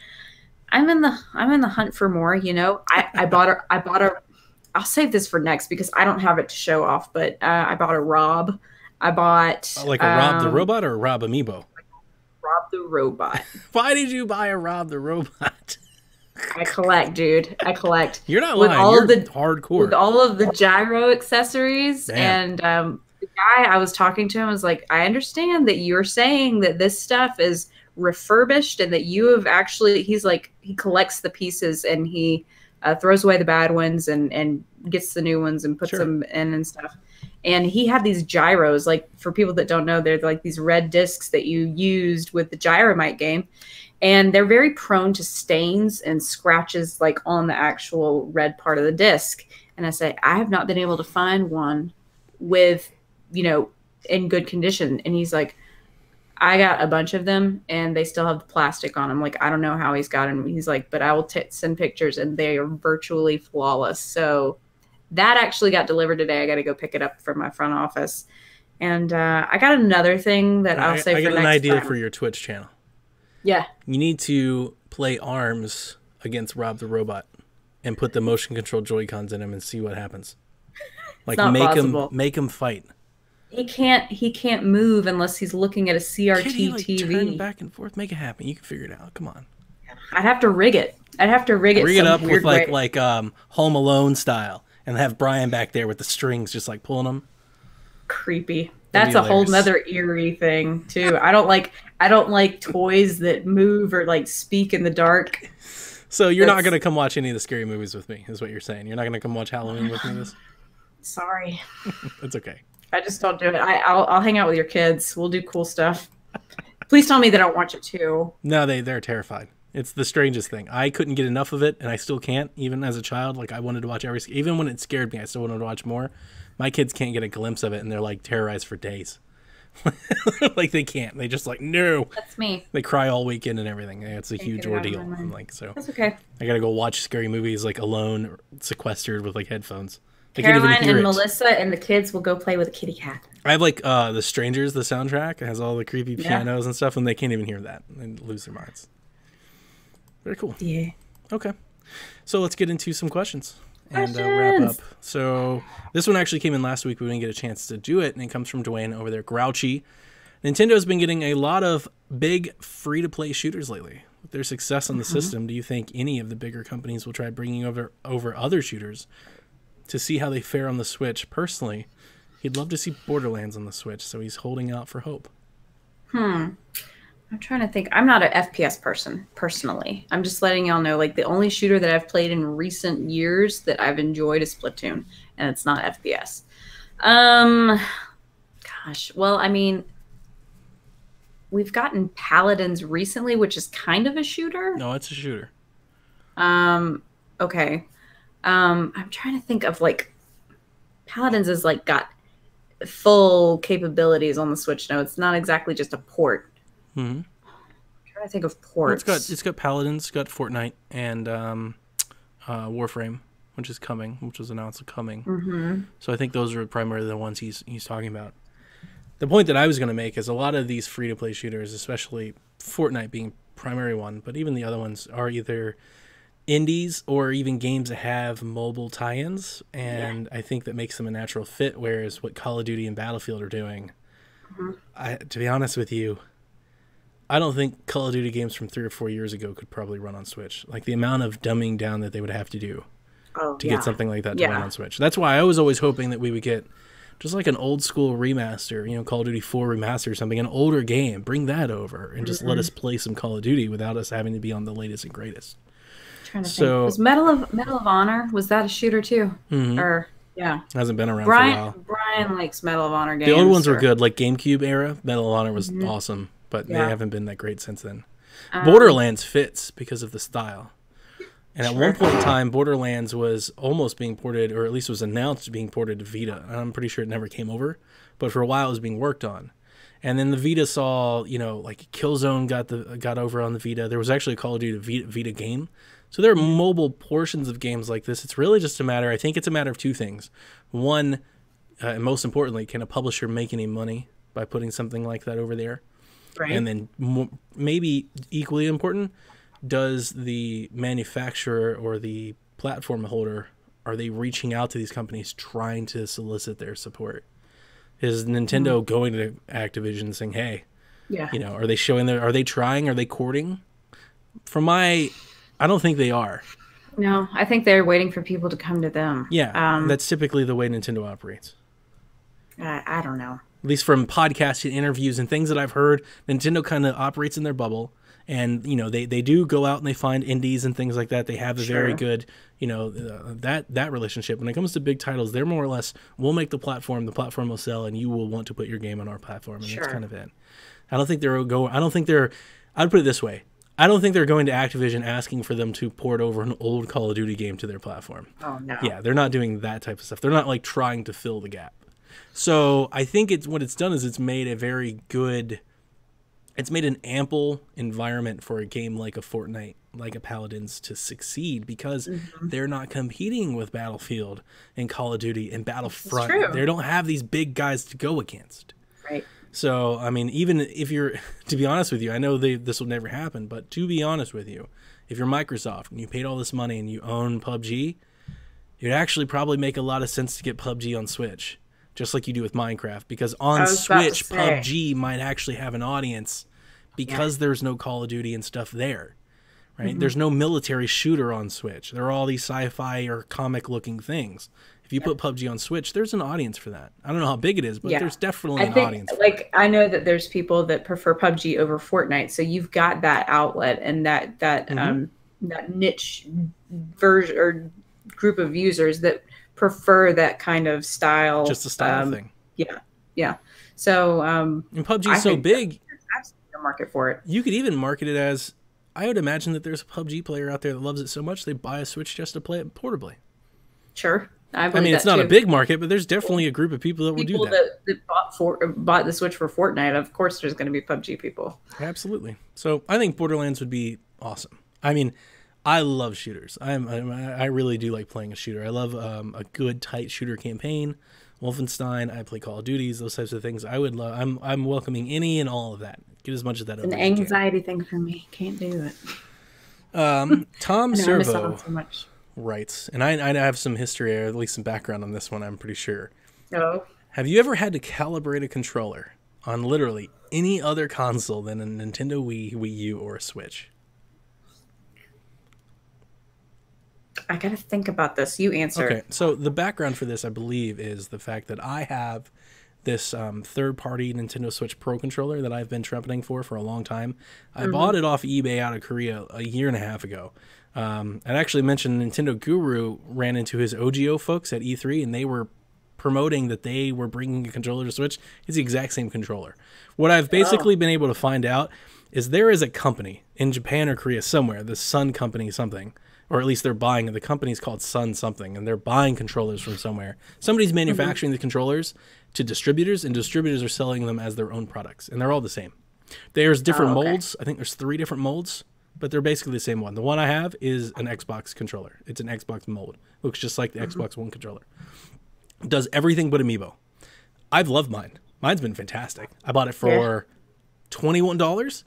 I'm in the hunt for more. I bought a. I'll save this for next because I don't have it to show off. But I bought a Rob. I bought like a Rob the Robot or a Rob Amiibo. Rob the Robot. Why did you buy a Rob the Robot? I collect, dude. I collect. You're not lying. You're hardcore. With all of the gyro accessories and the guy I was talking to him was like, I understand that you're saying that this stuff is refurbished and that you have actually, he's like, he collects the pieces and he throws away the bad ones and gets the new ones and puts them in and stuff. And he had these gyros, like for people that don't know, they're like these red discs that you used with the Gyromite game. And they're very prone to stains and scratches like on the actual red part of the disc. And I say, I have not been able to find one with, you know, in good condition. And he's like, I got a bunch of them and they still have the plastic on them. Like, I don't know how he's got them. He's like, but I will send pictures and they are virtually flawless. So that actually got delivered today. I got to go pick it up from my front office. And I got another thing that I'll say for next time. I got an idea for your Twitch channel. Yeah. You need to play ARMS against Rob the Robot and put the motion control Joy-Cons in him and see what happens. Like make him fight. He can't move unless he's looking at a CRT TV. Turn back and forth, make it happen. You can figure it out. Come on. I'd have to rig it. Rig it up with like Home Alone style and have Brian back there with the strings just like pulling them. Creepy. That's a whole nother eerie thing too. I don't like toys that move or like speak in the dark. So you're not gonna come watch any of the scary movies with me, is what you're saying. You're not gonna come watch Halloween with me. Sorry. It's okay. I just don't do it. I'll hang out with your kids. We'll do cool stuff. Please tell me they don't watch it too. No, they're terrified. It's the strangest thing. I couldn't get enough of it, and I still can't. Even as a child, like I wanted to watch even when it scared me, I still wanted to watch more. My kids can't get a glimpse of it, and they're like terrorized for days. Like they can't. They just like no. That's me. They cry all weekend and everything. It's a huge ordeal. I'm like, so that's okay. I gotta go watch scary movies like alone, sequestered with like headphones. They Caroline and Melissa and the kids will go play with a kitty cat. I have like The Strangers, the soundtrack. It has all the creepy pianos and stuff, and they can't even hear that and lose their minds. Very cool. Yeah. Okay. So let's get into some questions. And wrap up. So this one actually came in last week. We didn't get a chance to do it, and it comes from Dwayne over there. Grouchy. Nintendo's been getting a lot of big free-to-play shooters lately. With their success on the system, do you think any of the bigger companies will try bringing over other shooters to see how they fare on the Switch? Personally, he'd love to see Borderlands on the Switch, so he's holding out for hope. I'm trying to think. I'm not an FPS person, personally. I'm just letting y'all know, like, the only shooter that I've played in recent years that I've enjoyed is Splatoon, and it's not FPS. Gosh. Well, I mean, we've gotten Paladins recently, which is kind of a shooter. No, it's a shooter. Okay. I'm trying to think of, like, Paladins has, like, got full capabilities on the Switch now. It's not exactly just a port. Mm-hmm. I'm trying to think of ports. Well, it's got Paladins, it's got Fortnite, and Warframe, which was announced coming. Mm-hmm. So I think those are primarily the ones he's talking about. The point that I was going to make is a lot of these free-to-play shooters, especially Fortnite being primary one, but even the other ones are either indies or even games that have mobile tie-ins, and I think that makes them a natural fit, whereas what Call of Duty and Battlefield are doing, to be honest with you, I don't think Call of Duty games from 3 or 4 years ago could probably run on Switch. Like the amount of dumbing down that they would have to do to get something like that to run on Switch. That's why I was always hoping that we would get just like an old school remaster, Call of Duty 4 remaster or something, an older game, bring that over and just let us play some Call of Duty without us having to be on the latest and greatest. Trying to think. Was Medal of Honor, was that a shooter too? Mm-hmm. Or hasn't been around for a while. Brian likes Medal of Honor games. The old ones were good, like GameCube era. Medal of Honor was awesome, but they haven't been that great since then. Borderlands fits because of the style. And at one point in time, Borderlands was almost being ported, or at least was announced being ported to Vita. And I'm pretty sure it never came over, but for a while it was being worked on. And then the Vita saw, like Killzone got over on the Vita. There was actually a Call of Duty Vita game. So there are mobile portions of games like this. It's really just I think it's a matter of two things. One, and most importantly, can a publisher make any money by putting something like that over there? Right. And then maybe equally important, does the manufacturer or the platform holder, are they reaching out to these companies trying to solicit their support? Is Nintendo going to Activision saying, hey, are they are they trying, are they courting? I don't think they are. No, I think they're waiting for people to come to them. Yeah, that's typically the way Nintendo operates. I don't know. At least from podcasting, interviews, and things that I've heard, Nintendo kind of operates in their bubble. And, you know, they do go out and they find indies and things like that. They have a very good, you know, that relationship. When it comes to big titles, they're more or less, we'll make the platform will sell, and you will want to put your game on our platform. And that's kind of it. I'd put it this way. I don't think they're going to Activision asking for them to port over an old Call of Duty game to their platform. Oh, no. Yeah, they're not doing that type of stuff. They're not like trying to fill the gap. So I think what it's done is it's made an ample environment for a game like a Fortnite, like a Paladins, to succeed, because they're not competing with Battlefield and Call of Duty and Battlefront. They don't have these big guys to go against. Right. So, I mean, even if you're, to be honest with you, I know this will never happen, but to be honest with you, if you're Microsoft and you paid all this money and you own PUBG, it'd actually probably make a lot of sense to get PUBG on Switch, just like you do with Minecraft, because on Switch, PUBG might actually have an audience because there's no Call of Duty and stuff there, right? There's no military shooter on Switch. There are all these sci-fi or comic-looking things. If you put PUBG on Switch, there's an audience for that. I don't know how big it is, but there's definitely an audience for it. I know that there's people that prefer PUBG over Fortnite, so you've got that outlet and that niche version or group of users that prefer that kind of style. Just a style thing. Yeah. So and PUBG is so big, there's absolutely a market for it. You could even market it as, I would imagine that there's a PUBG player out there that loves it so much they buy a Switch just to play it portably. Sure. I mean, it's not a big market, but there's definitely a group of people that will do that. People that bought the Switch for Fortnite, of course there's going to be PUBG people. Absolutely. So I think Borderlands would be awesome. I mean, I love shooters. I really do like playing a shooter. I love a good, tight shooter campaign. Wolfenstein, I play Call of Duties, those types of things. I would love. I'm welcoming any and all of that. Get as much of that. It's an anxiety thing for me. Can't do it. Tom Servo so much. Writes, and I have some history, or at least some background on this one, I'm pretty sure. Oh. Have you ever had to calibrate a controller on literally any other console than a Nintendo Wii, Wii U, or a Switch? I gotta think about this. You answer. Okay, so the background for this, I believe, is the fact that I have this third-party Nintendo Switch Pro controller that I've been trumpeting for a long time. I bought it off eBay out of Korea a year and a half ago. I'd actually mentioned Nintendo Guru ran into his OGO folks at E3, and they were promoting that they were bringing a controller to Switch. It's the exact same controller. What I've basically been able to find out is there is a company in Japan or Korea somewhere, the Sun Company something, or at least they're buying, the company's called Sun something, and they're buying controllers from somewhere. Somebody's manufacturing the controllers to distributors, and distributors are selling them as their own products, and they're all the same. There's different molds. I think there's 3 different molds, but they're basically the same one. The one I have is an Xbox controller. It's an Xbox mold. Looks just like the Xbox One controller. It does everything but Amiibo. I've loved mine. Mine's been fantastic. I bought it for $21.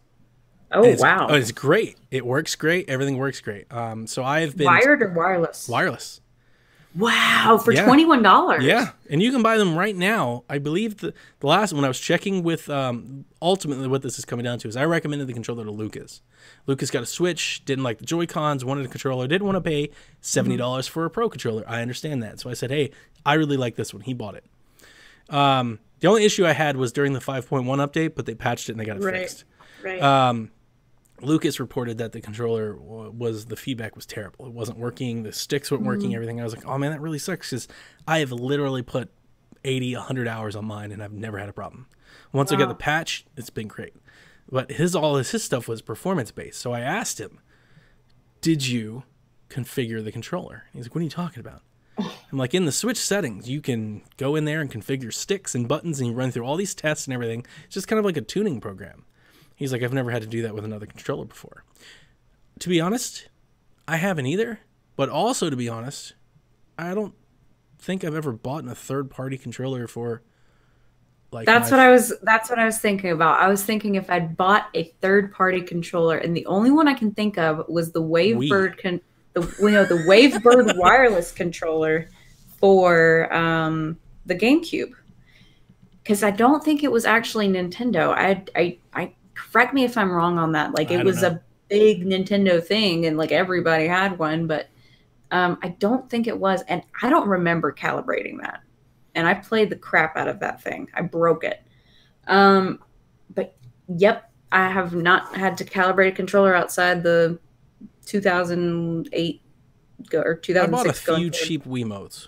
Oh, wow. Oh, it's great. It works great. Everything works great. So I've been... Wired or wireless? Wireless. Wow, for $21. Yeah, and you can buy them right now. I believe the last when I was checking with ultimately what this is coming down to is I recommended the controller to Lucas. Lucas got a Switch, didn't like the Joy-Cons, wanted a controller, didn't want to pay $70 for a Pro controller. I understand that. So I said, hey, I really like this one. He bought it. The only issue I had was during the 5.1 update, but they patched it and they got it fixed. Right. Lucas reported that the controller the feedback was terrible. It wasn't working. The sticks weren't working, everything. I was like, oh man, that really sucks, because I have literally put 80, 100 hours on mine and I've never had a problem. Once I got the patch, it's been great. But all his stuff was performance based. So I asked him, did you configure the controller? He's like, what are you talking about? I'm like, in the Switch settings, you can go in there and configure sticks and buttons, and you run through all these tests and everything. It's just kind of like a tuning program. He's like, I've never had to do that with another controller before. To be honest, I haven't either. But also, to be honest, I don't think I've ever bought a third-party controller for like. That's what I was thinking about. I was thinking if I'd bought a third-party controller, and the only one I can think of was the Wavebird, the Wavebird wireless controller for the GameCube. Because I don't think it was actually Nintendo. I correct me if I'm wrong on that. Like, it was a big Nintendo thing and like everybody had one, but I don't think it was. And I don't remember calibrating that. and I played the crap out of that thing. I broke it. But yep, I have not had to calibrate a controller outside the 2008 or 2006. I bought a few cheap Wiimotes.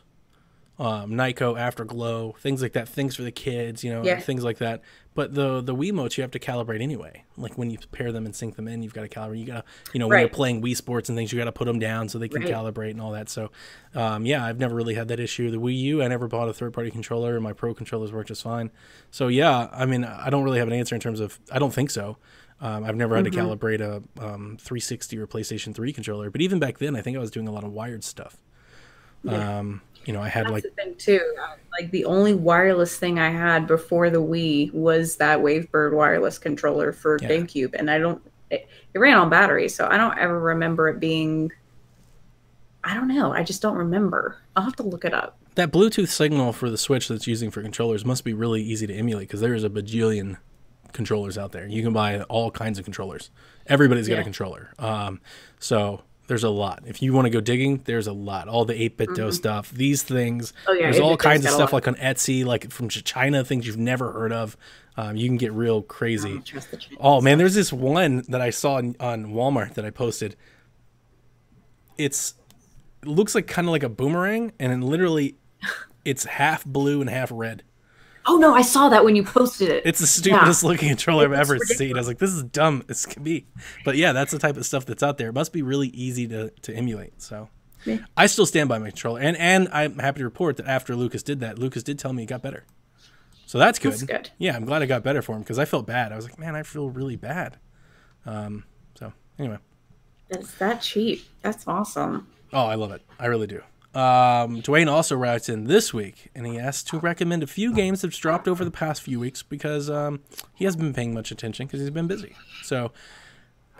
Nyko, Afterglow, things like that, things for the kids, you know, things like that. But the Wiimotes you have to calibrate anyway. Like when you pair them and sync them in, you've got to calibrate. You got to, you know, when you're playing Wii Sports and things, you got to put them down so they can calibrate and all that. So, yeah, I've never really had that issue. The Wii U, I never bought a third-party controller, and my Pro controllers work just fine. So, yeah, I mean, I don't really have an answer in terms of, I don't think so. I've never had to calibrate a 360 or PlayStation 3 controller. But even back then, I think I was doing a lot of wired stuff. You know, I had That's the thing too. Like the only wireless thing I had before the Wii was that Wavebird wireless controller for GameCube, and it ran on battery, so I don't ever remember it being. I don't know. I just don't remember. I'll have to look it up. That Bluetooth signal for the Switch that's using for controllers must be really easy to emulate because there's a bajillion controllers out there. You can buy all kinds of controllers. Everybody's got a controller. So. There's a lot. If you want to go digging, there's a lot. All the 8BitDo stuff, these things. Oh, yeah, there's all kinds of stuff like on Etsy, like from China, things you've never heard of. You can get real crazy. Oh, man, there's this one that I saw on Walmart that I posted. It looks like kind of like a boomerang, and then literally it's half blue and half red. Oh, no, I saw that when you posted it. It's the stupidest looking controller I've ever seen. I was like, this is dumb as can be. But yeah, that's the type of stuff that's out there. It must be really easy to emulate. So I still stand by my controller. And I'm happy to report that after Lucas did that, Lucas did tell me it got better. So that's good. That's good. Yeah, I'm glad it got better for him because I felt bad. I was like, man, I feel really bad. So anyway. It's that cheap. That's awesome. Oh, I love it. I really do. Dwayne also writes in this week, and he asked to recommend a few games that's dropped over the past few weeks because he hasn't been paying much attention because he's been busy. So,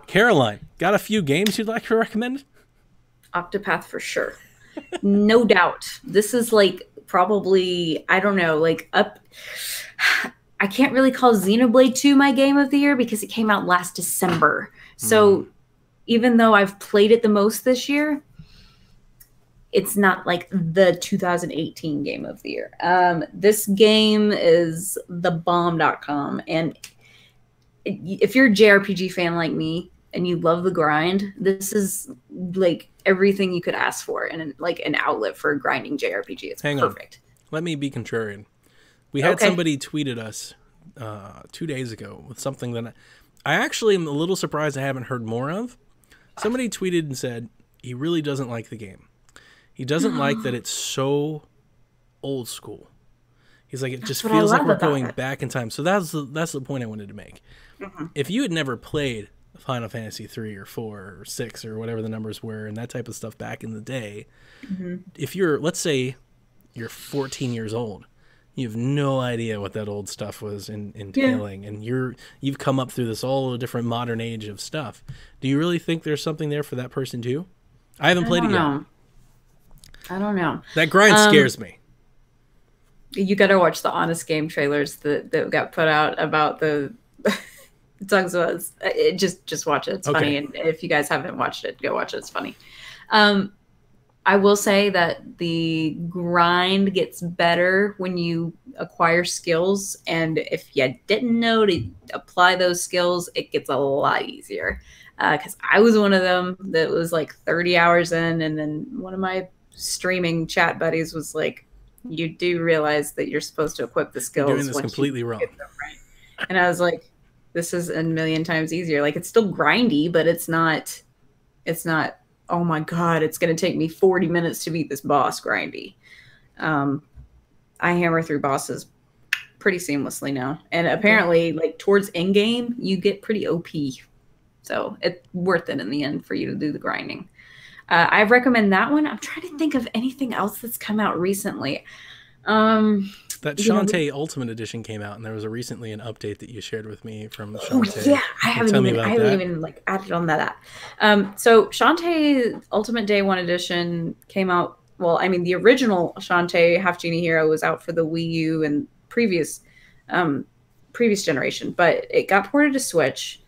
Caroline, got a few games you'd like to recommend? Octopath for sure. No doubt. This is like probably, I don't know, like up... I can't really call Xenoblade 2 my game of the year because it came out last December. So, even though I've played it the most this year... It's not like the 2018 game of the year. This game is thebomb.com. And if you're a JRPG fan like me and you love the grind, this is like everything you could ask for and like an outlet for grinding JRPG. It's perfect. Let me be contrarian. We had somebody tweeted us 2 days ago with something that I actually am a little surprised I haven't heard more of. Somebody tweeted and said he really doesn't like the game. He doesn't like that it's so old school. He's like, it just feels like we're going back in time. So that's the point I wanted to make. If you had never played Final Fantasy 3 or 4 or 6 or whatever the numbers were and that type of stuff back in the day, if you're, let's say you're 14 years old, you have no idea what that old stuff was entailing, and you've come up through this all different modern age of stuff. Do you really think there's something there for that person too? I haven't played it yet. I don't know. That grind scares me. You got to watch the Honest Game trailers that got put out about the songs. Just watch it. It's funny. And if you guys haven't watched it, go watch it. It's funny. I will say that the grind gets better when you acquire skills. And if you didn't know to apply those skills, it gets a lot easier. Because I was one of them that was like 30 hours in, and then one of my streaming chat buddies was like, you do realize that you're supposed to equip the skills. You're doing this completely wrong. Right. And I was like, this is a million times easier. Like, it's still grindy, but it's not, oh my God, it's going to take me 40 minutes to beat this boss grindy. I hammer through bosses pretty seamlessly now. And apparently, like, towards end game, you get pretty OP. So it's worth it in the end for you to do the grinding. I recommend that one. I'm trying to think of anything else that's come out recently. That Shantae Ultimate Edition came out, and there was recently an update that you shared with me from Shantae. Oh, yeah. I haven't even like added on that. So Shantae Ultimate Day 1 Edition came out. Well, I mean, the original Shantae Half Genie Hero was out for the Wii U and previous generation, but it got ported to Switch.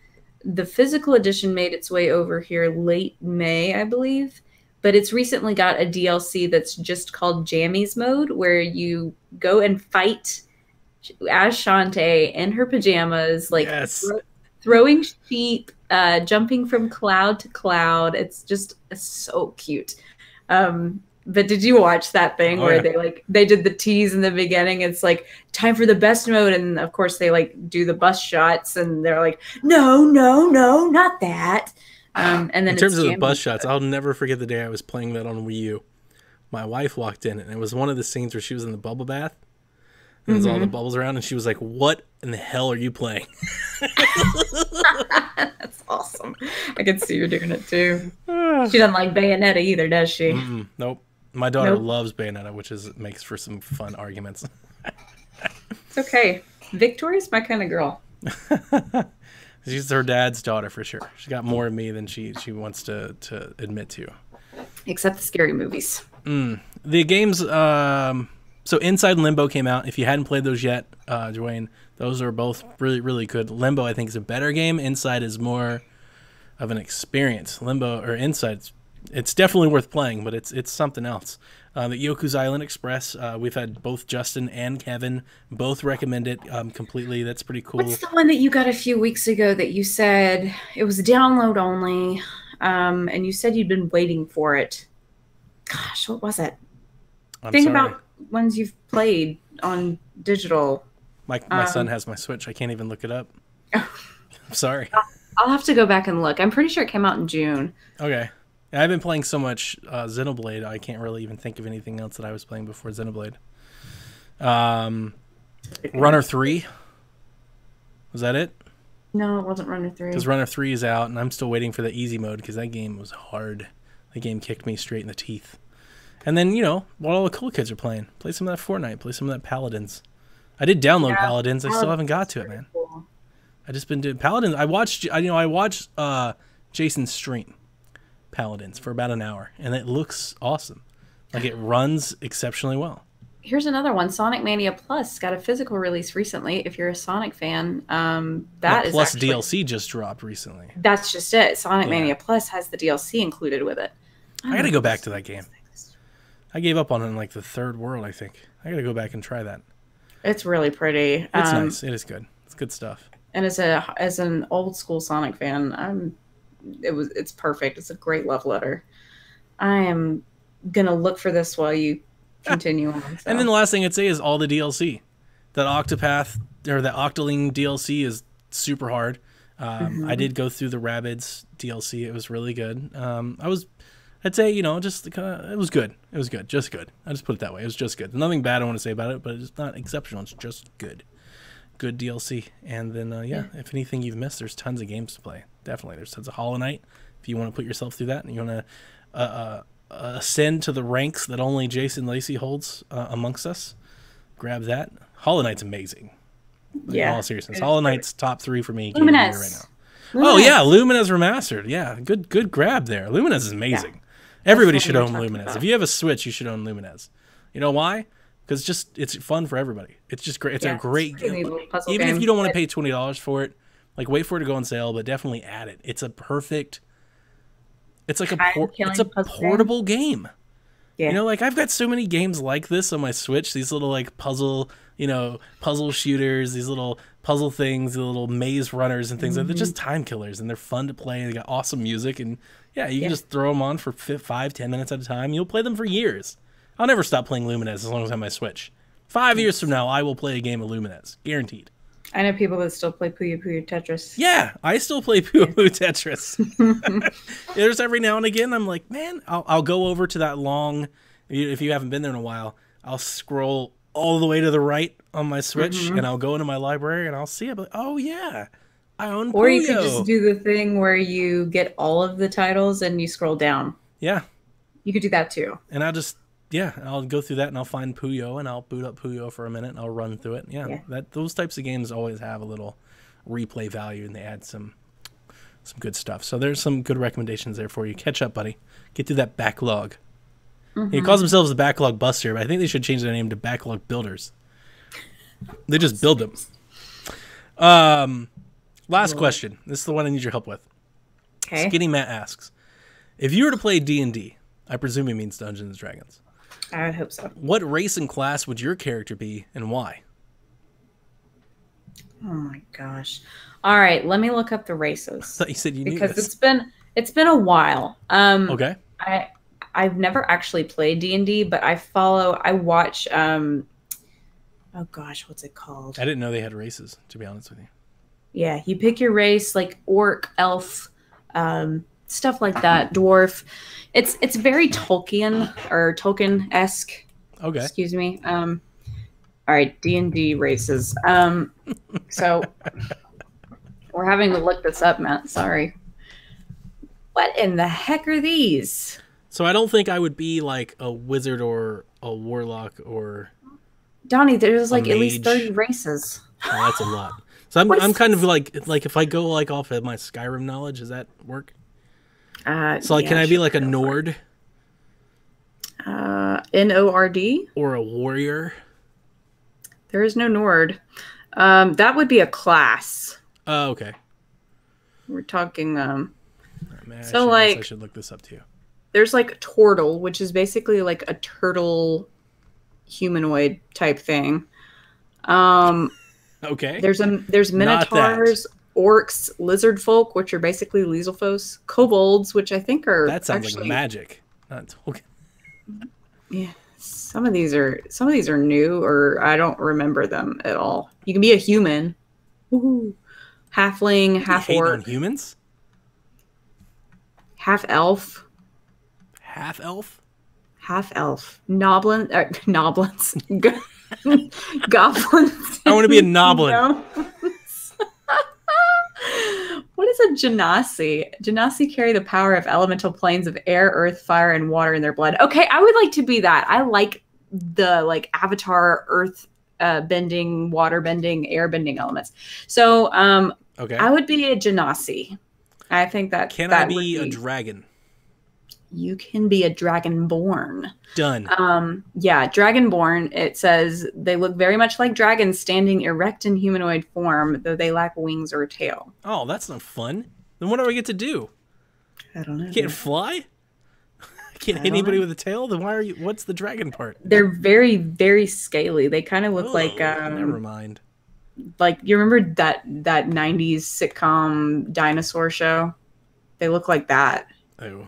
The physical edition made its way over here late May, I believe, but it's recently got a DLC that's just called Jammies mode, where you go and fight as Shantae in her pajamas, like throwing sheep, jumping from cloud to cloud. It's so cute. But did you watch that thing where they did the tease in the beginning? It's like time for the best mode, and of course they like do the bus shots, and they're like, no, not that. And then in terms of the bus shots, I'll never forget the day I was playing that on Wii U. My wife walked in, and it was one of the scenes where she was in the bubble bath, and there's all the bubbles around, and she was like, "What in the hell are you playing?" That's awesome. I can see you doing it too. She doesn't like Bayonetta either, does she? Nope. My daughter loves Bayonetta, which makes for some fun arguments. It's okay. Victoria's my kind of girl. She's her dad's daughter for sure. She got more of me than she wants to admit to. Except the scary movies. The games, so Inside and Limbo came out. If you hadn't played those yet, Dwayne, those are both really, really good. Limbo, I think, is a better game. Inside is more of an experience. Limbo, or Inside, it's definitely worth playing, but it's something else. The Yoku's Island Express, we've had both Justin and Kevin both recommend it completely. That's pretty cool. What's the one that you got a few weeks ago that you said it was download only, and you said you'd been waiting for it? Gosh, what was it? Think about ones you've played on digital. My son has my Switch. I can't even look it up. I'm sorry. I'll have to go back and look. I'm pretty sure it came out in June. Okay. I've been playing so much Xenoblade, I can't really even think of anything else that I was playing before Xenoblade. Runner 3. Was that it? No, it wasn't Runner 3. Because Runner 3 is out, and I'm still waiting for the easy mode, because that game was hard. The game kicked me straight in the teeth. And then, what all the cool kids are playing. Play some of that Fortnite. Play some of that Paladins. I did download Paladins. I still haven't got to it, man. Cool. I just been doing Paladins. I watched Jason's stream. Paladins for about an hour, and it looks awesome. Like, it runs exceptionally well. Here's another one. Sonic Mania Plus got a physical release recently. If you're a Sonic fan, that is Plus actually, DLC just dropped recently. That's just it. Sonic Mania Plus has the DLC included with it. I gotta go back to that game. I gave up on it in like the third world, I think. I gotta go back and try that. It's really pretty. It's nice. It is good. It's good stuff. And as an old school Sonic fan, it's perfect. It's a great love letter. I am gonna look for this while you continue on. So. And then the last thing I'd say is all the DLC. That Octopath or the Octoling DLC is super hard. I did go through the Rabbids DLC. It was really good. I'd say, just it was good. It was good, just good. I just put it that way. It was just good. Nothing bad I want to say about it, but it's not exceptional. It's just good. Good DLC. And then, if anything you've missed, there's tons of games to play. Definitely. There's tons of Hollow Knight. If you want to put yourself through that and you want to ascend to the ranks that only Jason Lacey holds amongst us, grab that. Hollow Knight's amazing. In all seriousness. Hollow Knight's top 3 for me right now. Oh, yeah. Luminez Remastered. Yeah. Good grab there. Luminez is amazing. Yeah. Everybody should own Luminez. If you have a Switch, you should own Luminez. You know why? Because it's fun for everybody. It's just great. It's a great game. Even if you don't want to pay $20 for it, like, wait for it to go on sale, but definitely add it. It's a perfect. It's like a portable game. Yeah. Like, I've got so many games like this on my Switch. These little like puzzle shooters. These little puzzle things. The little maze runners and things. They're just time killers, and they're fun to play. They got awesome music, and you can just throw them on for 5-10 minutes at a time. You'll play them for years. I'll never stop playing Luminez as long as I have my Switch. 5 years from now, I will play a game of Luminez. Guaranteed. I know people that still play Puyo Puyo Tetris. Yeah, I still play Puyo Puyo Tetris. There's every now and again, I'm like, man, I'll go over to that long, if you haven't been there in a while, I'll scroll all the way to the right on my Switch, and I'll go into my library, and I'll see it, but oh yeah, I own Puyo. Or you could just do the thing where you get all of the titles and you scroll down. Yeah. You could do that too. And I'll go through that and I'll find Puyo and I'll boot up Puyo for a minute and I'll run through it. Yeah. Those types of games always have a little replay value and they add some good stuff. So there's some good recommendations there for you. Catch up, buddy. Get through that backlog. He calls themselves the Backlog Buster, but I think they should change their name to Backlog Builders. They just build them. Last question. This is the one I need your help with. Okay. Skinny Matt asks, if you were to play D&D, I presume he means Dungeons and Dragons. I would hope so. What race and class would your character be, and why? Oh my gosh! All right, let me look up the races. I thought you said you knew because this. it's been a while. Okay. I've never actually played D&D, but I watch. Oh gosh, what's it called? I didn't know they had races, to be honest with you. Yeah, you pick your race, like orc, elf, stuff like that, dwarf. It's very Tolkien or Tolkien-esque. Okay. Excuse me. All right, D&D races. So we're having to look this up, Matt. Sorry. What in the heck are these? So I don't think I would be like a wizard or a warlock or Donnie, there's like at least 30 races. Oh, that's a lot. So I'm kind of like if I go like off of my Skyrim knowledge, does that work? So like, can I be like a Nord? Nord? Or a warrior? There is no Nord. That would be a class. Oh, okay. We're talking. I should look this up too. There's like Turtle, which is basically like a turtle humanoid type thing. Okay. There's minotaurs, orcs, lizard folk, which are basically Lieselfos, kobolds, which I think are that sounds like magic. Not Tolkien. Yeah, some of these are new, or I don't remember them at all. You can be a human, woohoo, halfling, half orc. On humans. Half elf. Half elf. Half elf. Noblins. Goblins. I want to be a noblin. What is a genasi? Genasi carry the power of elemental planes of air, earth, fire, and water in their blood. Okay, I would like to be that. I like the Avatar earth bending, water bending, air bending elements. So okay. I would be a genasi. I think that Can I be a dragon? You can be a dragonborn. Done. Yeah, dragonborn. It says they look very much like dragons standing erect in humanoid form, though they lack wings or a tail. Oh, that's not fun. Then what do I get to do? I don't know. You can't fly? I can't hit anybody with a tail? Then why are you... What's the dragon part? They're very, very scaly. They kind of look like... never mind. Like, you remember that 90s sitcom dinosaur show? They look like that. Oh.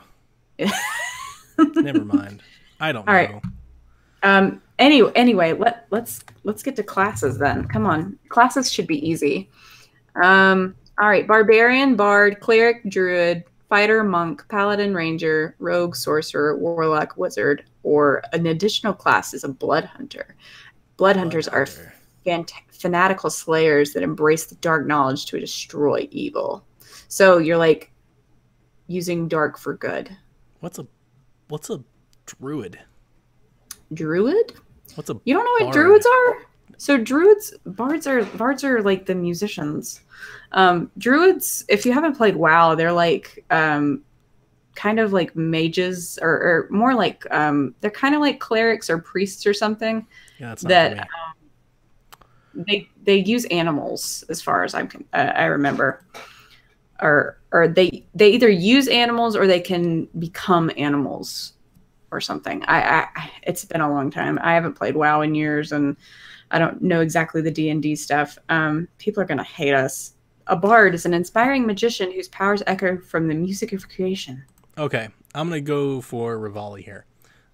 Never mind. I don't know. Right. Anyway, let's get to classes then. Come on. Classes should be easy. All right. Barbarian, bard, cleric, druid, fighter, monk, paladin, ranger, rogue, sorcerer, warlock, wizard, or an additional class is a blood hunter. Blood hunters are fanatical slayers that embrace the dark knowledge to destroy evil. So you're like using dark for good. What's a druid? Druid? You don't know what bard? Druids are? So bards are like the musicians. Druids, if you haven't played WoW, they're like kind of like mages or more like they're kind of like clerics or priests or something. Yeah, that's not they use animals as far as I remember. Or they either use animals or they can become animals or something. It's been a long time. I haven't played WoW in years, and I don't know exactly the D&D stuff. People are gonna hate us. A bard is an inspiring magician whose powers echo from the music of creation. Okay, I'm gonna go for Rivali here.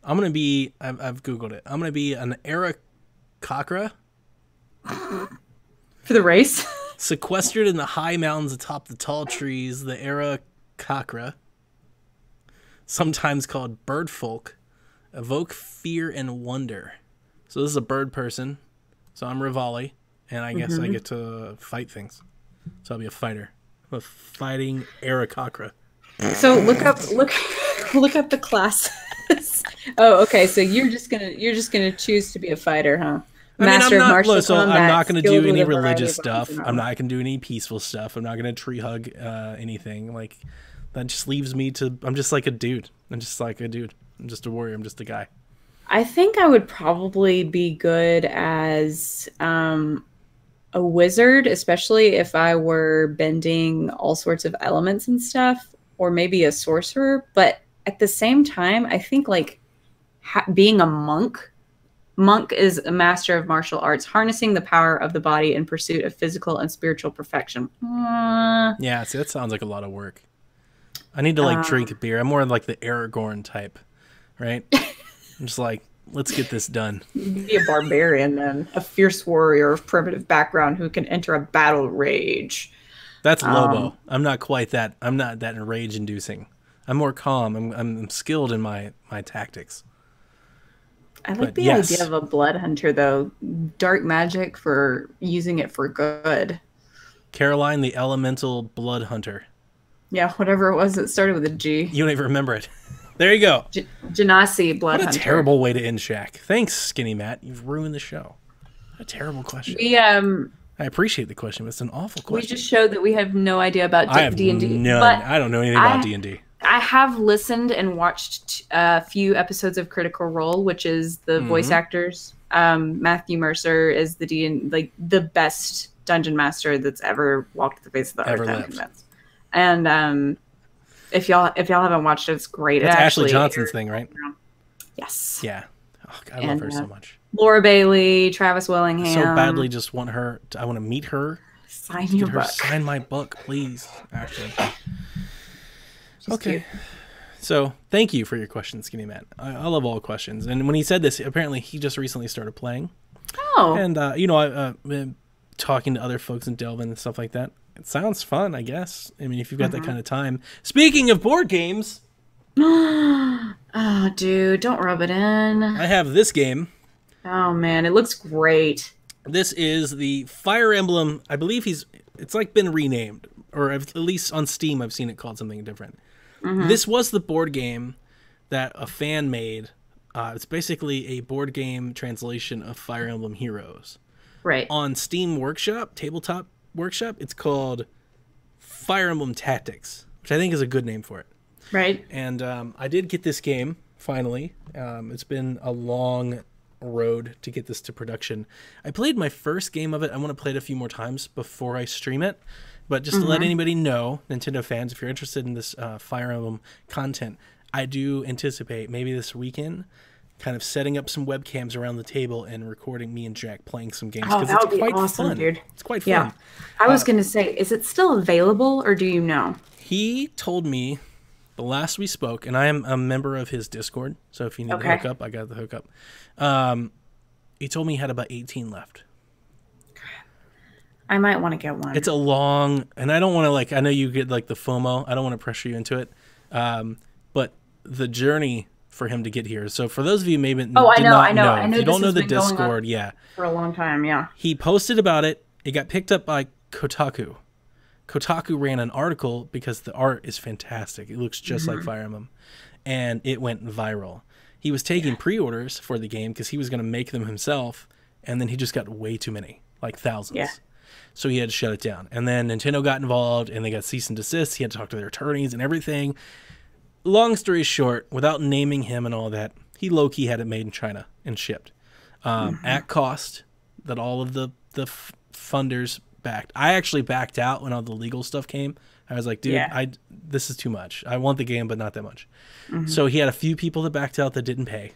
I'm gonna be. I've googled it. I'm gonna be an Aarakocra. For the race. Sequestered in the high mountains atop the tall trees, the Aarakocra, sometimes called bird folk, evoke fear and wonder. So this is a bird person. So I'm Rivali, and I guess I get to fight things. So I'll be a fighter. I'm a fighting Aarakocra. So look up the classes. Oh, okay. So you're just gonna choose to be a fighter, huh? Master of martial combat. I'm not going to do any religious stuff. I'm not going to do any peaceful stuff. I'm not going to tree hug anything. Like, that just leaves me to... I'm just like a dude. I'm just a warrior. I'm just a guy. I think I would probably be good as a wizard, especially if I were bending all sorts of elements and stuff, or maybe a sorcerer. But at the same time, I think like being a monk is a master of martial arts, harnessing the power of the body in pursuit of physical and spiritual perfection. Yeah, see, that sounds like a lot of work. I need to like drink beer. I'm more like the Aragorn type, right? I'm just like, let's get this done. You'd be a barbarian then, a fierce warrior of primitive background who can enter a battle rage. That's Lobo. I'm not quite that. I'm not that rage-inducing. I'm more calm. I'm skilled in my tactics. I like the idea of a blood hunter, though. Dark magic for using it for good. Caroline, the elemental blood hunter. Yeah, whatever it was that started with a G. You don't even remember it. There you go. Genasi blood hunter. What a terrible way to end Shaq. Thanks, Skinny Matt. You've ruined the show. A terrible question. I appreciate the question, but it's an awful question. We just showed that we have no idea about D&D. None. I don't know anything about D&D. I have listened and watched a few episodes of Critical Role, which is the voice actors. Matthew Mercer is the best dungeon master that's ever walked the face of the earth. I'm convinced. And if y'all haven't watched it, it's great. It's Ashley Johnson's thing, right? Yes. Yeah. Oh, I love her so much. Laura Bailey, Travis Willingham. I so badly just want her. I want to meet her. Sign your book. Sign my book, please. Ashley. Okay. Cute. So thank you for your question, Skinny Matt. I love all questions. And when he said this, apparently he just recently started playing. Oh. And, I've been talking to other folks in Delvin and stuff like that. It sounds fun, I guess. I mean, if you've got that kind of time. Speaking of board games. Oh, dude, don't rub it in. I have this game. Oh, man, it looks great. This is the Fire Emblem. I believe it's like been renamed. Or at least on Steam, I've seen it called something different. This was the board game that a fan made. It's basically a board game translation of Fire Emblem Heroes. Right. On Steam Workshop, Tabletop Workshop, it's called Fire Emblem Tactics, which I think is a good name for it. Right. And I did get this game, finally. It's been a long road to get this to production. I played my first game of it. I want to play it a few more times before I stream it. But just to let anybody know, Nintendo fans, if you're interested in this Fire Emblem content, I do anticipate maybe this weekend kind of setting up some webcams around the table and recording me and Jack playing some games. Oh, that would be quite awesome, fun. Dude. It's quite fun. I was going to say, is it still available or do you know? He told me the last we spoke, and I am a member of his Discord, so if you need the hookup, I got the hookup. He told me he had about 18 left. I might want to get one. It's a long, and I don't want to I know you get like the FOMO. I don't want to pressure you into it. But the journey for him to get here. So for those of you maybe I know. If you don't know the Discord, for a long time, yeah. He posted about it. It got picked up by Kotaku. Kotaku ran an article because the art is fantastic. It looks just like Fire Emblem, and it went viral. He was taking pre-orders for the game because he was going to make them himself, and then he just got way too many, like thousands. Yeah. So he had to shut it down. And then Nintendo got involved, and they got cease and desist. He had to talk to their attorneys and everything. Long story short, without naming him and all that, he low-key had it made in China and shipped at cost that all of the funders backed. I actually backed out when all the legal stuff came. I was like, dude, this is too much. I want the game, but not that much. So he had a few people that backed out that didn't pay.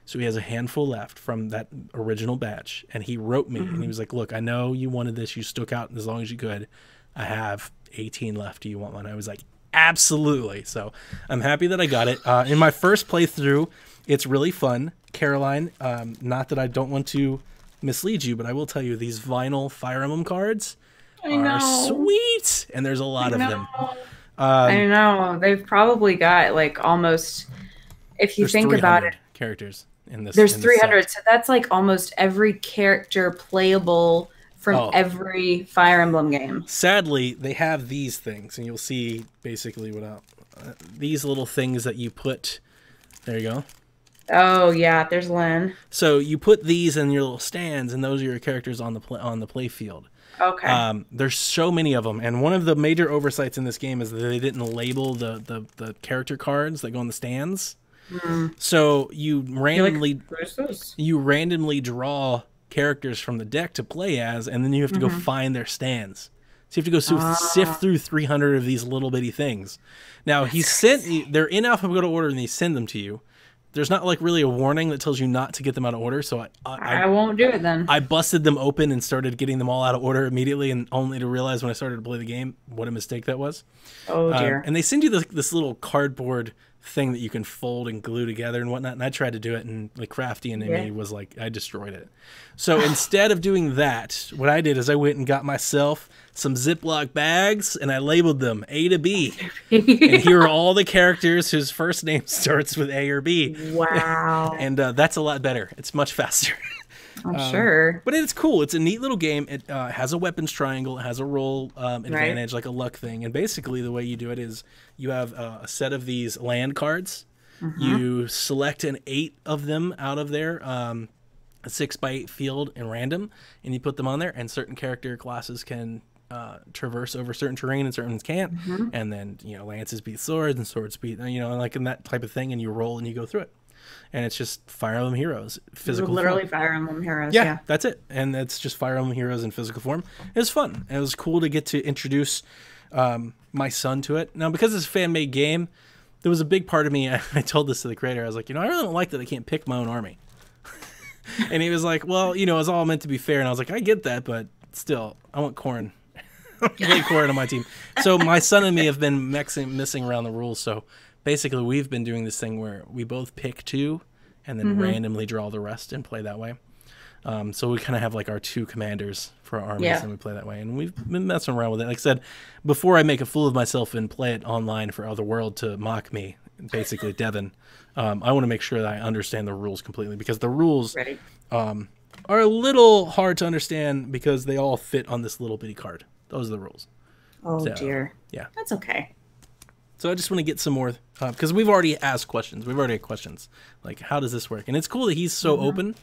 So he has a handful left from that original batch. And he wrote me, and he was like, look, I know you wanted this. You stuck out as long as you could. I have 18 left. Do you want one? I was like, absolutely. So I'm happy that I got it. In my first playthrough, it's really fun. Caroline, not that I don't want to mislead you, but I will tell you, these vinyl Fire Emblem cards are sweet. And there's a lot of them. I know. They've probably got like almost, if you think about it, characters in this. There's 300, so that's like almost every character playable from every Fire Emblem game. Sadly, they have these things, and you'll see basically these little things that you put. There you go. Oh yeah, there's Lynn. So you put these in your little stands, and those are your characters on the play field. Okay. There's so many of them, and one of the major oversights in this game is that they didn't label the character cards that go on the stands. So you randomly draw characters from the deck to play as, and then you have to go find their stands. So you have to go sift through 300 of these little bitty things. Now, they're in alphabetical order and they send them to you. There's not like really a warning that tells you not to get them out of order. So I won't do it then. I busted them open and started getting them all out of order immediately, and only to realize when I started to play the game what a mistake that was. Oh dear. And they send you this little cardboard thing that you can fold and glue together and whatnot. And I tried to do it, and like crafty in me was like, I destroyed it. So instead of doing that, what I did is I went and got myself some Ziploc bags, and I labeled them A to B. And here are all the characters whose first name starts with A or B. Wow. And that's a lot better. It's much faster. I'm sure. But it's cool. It's a neat little game. It has a weapons triangle. It has a roll advantage, like a luck thing. And basically the way you do it is you have a set of these land cards. You select an 8 of them out of there, a 6x8 field and random, and you put them on there, and certain character classes can traverse over certain terrain and certain ones can't. And then, lances beat swords and swords beat, like in that type of thing, and you roll and you go through it. And it's just Fire Emblem Heroes, physical literally form. Fire Emblem Heroes. Yeah, that's it. And it's just Fire Emblem Heroes in physical form. It was fun. It was cool to get to introduce my son to it. Now, because it's a fan-made game, there was a big part of me, I told this to the creator, I was like, I really don't like that I can't pick my own army. And he was like, well, it's all meant to be fair. And I was like, I get that, but still, I want Corrin. I want Corrin on my team. So my son and me have been messing around the rules. So basically, we've been doing this thing where we both pick 2 and then randomly draw the rest and play that way. So we kind of have like our 2 commanders for our armies, and we play that way. And we've been messing around with it. Like I said, before I make a fool of myself and play it online for other world to mock me, basically Devin, I want to make sure that I understand the rules completely, because the rules are a little hard to understand because they all fit on this little bitty card. Those are the rules. Oh, dear. Yeah. That's okay. So I just want to get some more, because we've already asked questions. We've already had questions, like, how does this work? And it's cool that he's so open.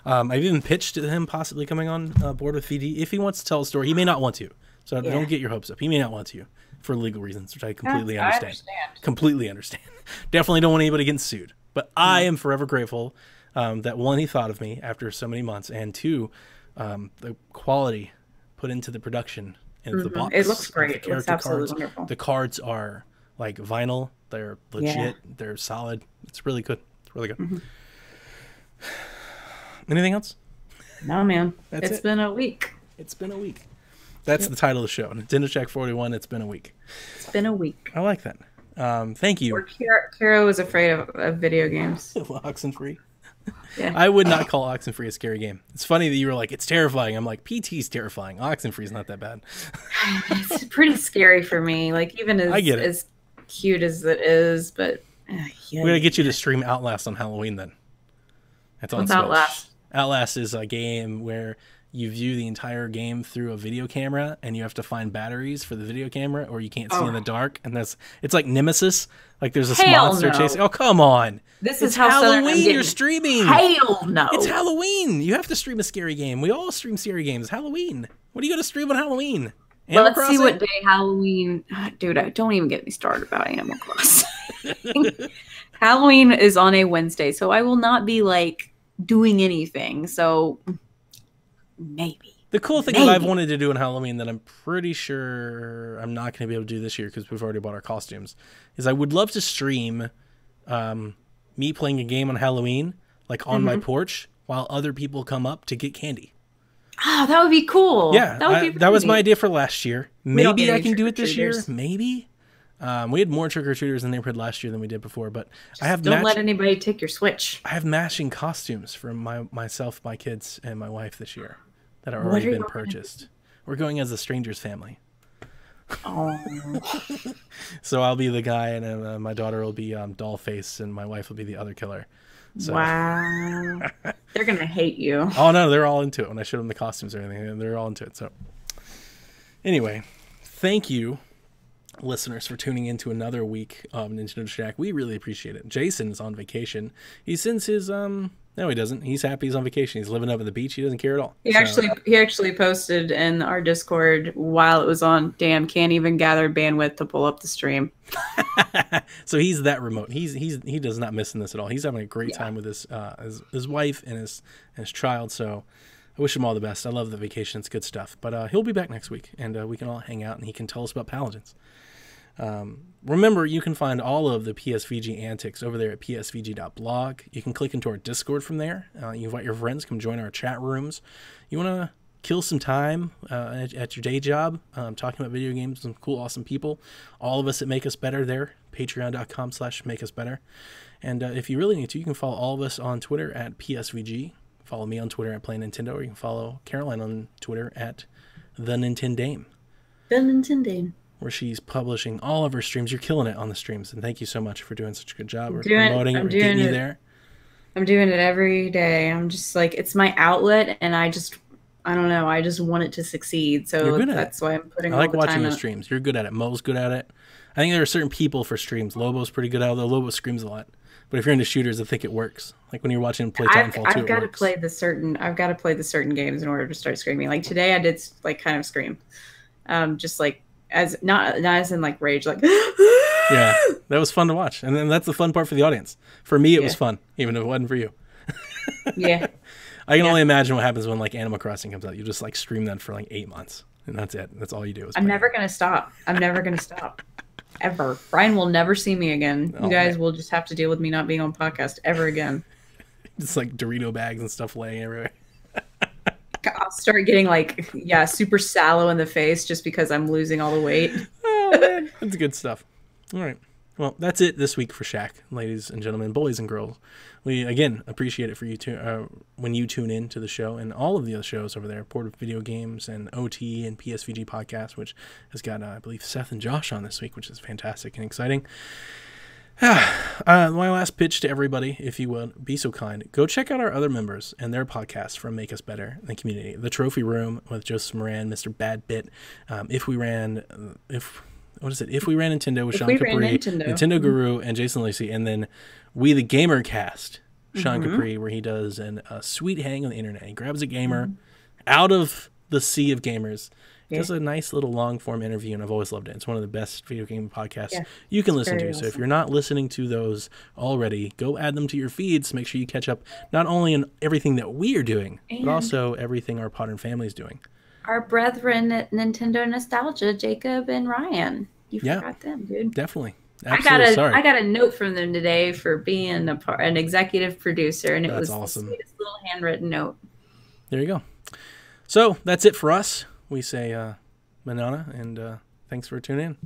I've even pitched to him possibly coming on board with VD. If he wants to tell a story, he may not want to. So don't get your hopes up. He may not want to for legal reasons, which I completely understand. Completely understand. Definitely don't want anybody getting sued. But I am forever grateful that, 1, he thought of me after so many months, and 2, the quality put into the production and the box. It looks great. It looks absolutely wonderful. The cards are like vinyl. They're legit. They're solid. It's really good. It's really good. Anything else? No, man. It's been a week. It's been a week. That's the title of the show. Nintendo Shack 41. It's been a week. It's been a week. I like that. Thank you. Or Caro was afraid of video games. Oxenfree. Yeah. I would not call Oxenfree a scary game. It's funny that you were like, it's terrifying. I'm like, PT's terrifying. Oxenfree's not that bad. It's pretty scary for me. Like, even as cute as it is, but we gotta get you to stream Outlast on Halloween then. That's on What's Outlast? Outlast is a game where you view the entire game through a video camera, and you have to find batteries for the video camera, or you can't see in the dark. And it's like Nemesis. Like there's this monster chasing. Oh, come on! This is how Halloween. You're streaming. Hell no! It's Halloween. You have to stream a scary game. We all stream scary games. Halloween. What are you gonna stream on Halloween? Well, let's see what day Halloween. Dude, don't even get me started about Animal Crossing. Halloween is on a Wednesday, so I will not be like doing anything. So maybe. The cool thing that I've wanted to do on Halloween that I'm pretty sure I'm not going to be able to do this year because we've already bought our costumes is I would love to stream me playing a game on Halloween, like on my porch, while other people come up to get candy. Oh, that would be cool. Yeah, that was my idea for last year. Maybe I can do it this year. Maybe. We had more trick-or-treaters in the neighborhood last year than we did before, but don't let anybody take your Switch. I have matching costumes for myself, my kids, and my wife this year that have already been purchased. We're going as a stranger's family. Oh. So I'll be the guy, and my daughter will be Dollface, and my wife will be the other killer. So. Wow. They're going to hate you. Oh, no, they're all into it. When I showed them the costumes and everything, they're all into it. So anyway, thank you, listeners, for tuning in to another week of Nintendo Shack. We really appreciate it. Jason is on vacation. He sends his no, he doesn't. He's happy he's on vacation. He's living up at the beach. He doesn't care at all. He actually posted in our Discord while it was on. Damn, can't even gather bandwidth to pull up the stream. So he's that remote. He does not miss in this at all. He's having a great time with his wife and his child. So I wish him all the best. I love the vacation. It's good stuff. But he'll be back next week, and we can all hang out, and he can tell us about Paladins. Remember, you can find all of the PSVG antics over there at psvg.blog. You can click into our Discord from there. You invite your friends, come join our chat rooms. You want to kill some time at your day job, talking about video games with some cool, awesome people. All of us at Make Us Better there, patreon.com/makeusbetter. And if you really need to, you can follow all of us on Twitter at PSVG. Follow me on Twitter at Play Nintendo, or you can follow Caroline on Twitter at The Nintendame. The Nintendame. Where she's publishing all of her streams. You're killing it on the streams, and thank you so much for doing such a good job. We're promoting it, we're getting you there. I'm doing it every day. I'm just like, it's my outlet, and I don't know, I just want it to succeed. So that's why I'm putting all the time. I like watching your streams. You're good at it. Mo's good at it. I think there are certain people for streams. Lobo's pretty good at it, though Lobo screams a lot. But if you're into shooters, I think it works. Like when you're watching him play Titanfall 2, I've got to play the certain games in order to start screaming. Like today I did like kind of scream. Just like as not as in like rage, like yeah, that was fun to watch. And then that's the fun part for the audience. For me, it was fun, even if it wasn't for you. Yeah. I can only imagine what happens when like Animal Crossing comes out. You just like stream that for like 8 months, and that's it. That's all you do. I'm never gonna stop. I'm never gonna stop. Ever. Brian will never see me again. You guys will just have to deal with me not being on podcast ever again. Just like Dorito bags and stuff laying everywhere. I'll start getting like, super sallow in the face just because I'm losing all the weight. Oh, man. That's good stuff. All right. Well, that's it this week for Shaq, ladies and gentlemen, boys and girls. We, again, appreciate it for you when you tune in to the show and all of the other shows over there, Port of Video Games and OT and PSVG Podcast, which has got, I believe, Seth and Josh on this week, which is fantastic and exciting. My last pitch to everybody, if you will, be so kind, go check out our other members and their podcasts from Make Us Better, the community. The Trophy Room with Joseph Moran, Mr. Bad Bit, If We Ran Nintendo with Sean Capri, Nintendo Guru, and Jason Lacey, and then We the Gamer Cast, Sean Capri, where he does a sweet hang on the internet. He grabs a gamer out of the sea of gamers, does a nice little long form interview, and I've always loved it. It's one of the best video game podcasts you can listen to. Awesome. So if you're not listening to those already, go add them to your feeds. Make sure you catch up not only in everything that we are doing, but also everything our Podern family is doing. Our brethren at Nintendo Nostalgia, Jacob and Ryan. You forgot them, dude. Definitely. I got a note from them today for being an executive producer, and it was awesome. The sweetest little handwritten note. There you go. So that's it for us. We say manana, and thanks for tuning in.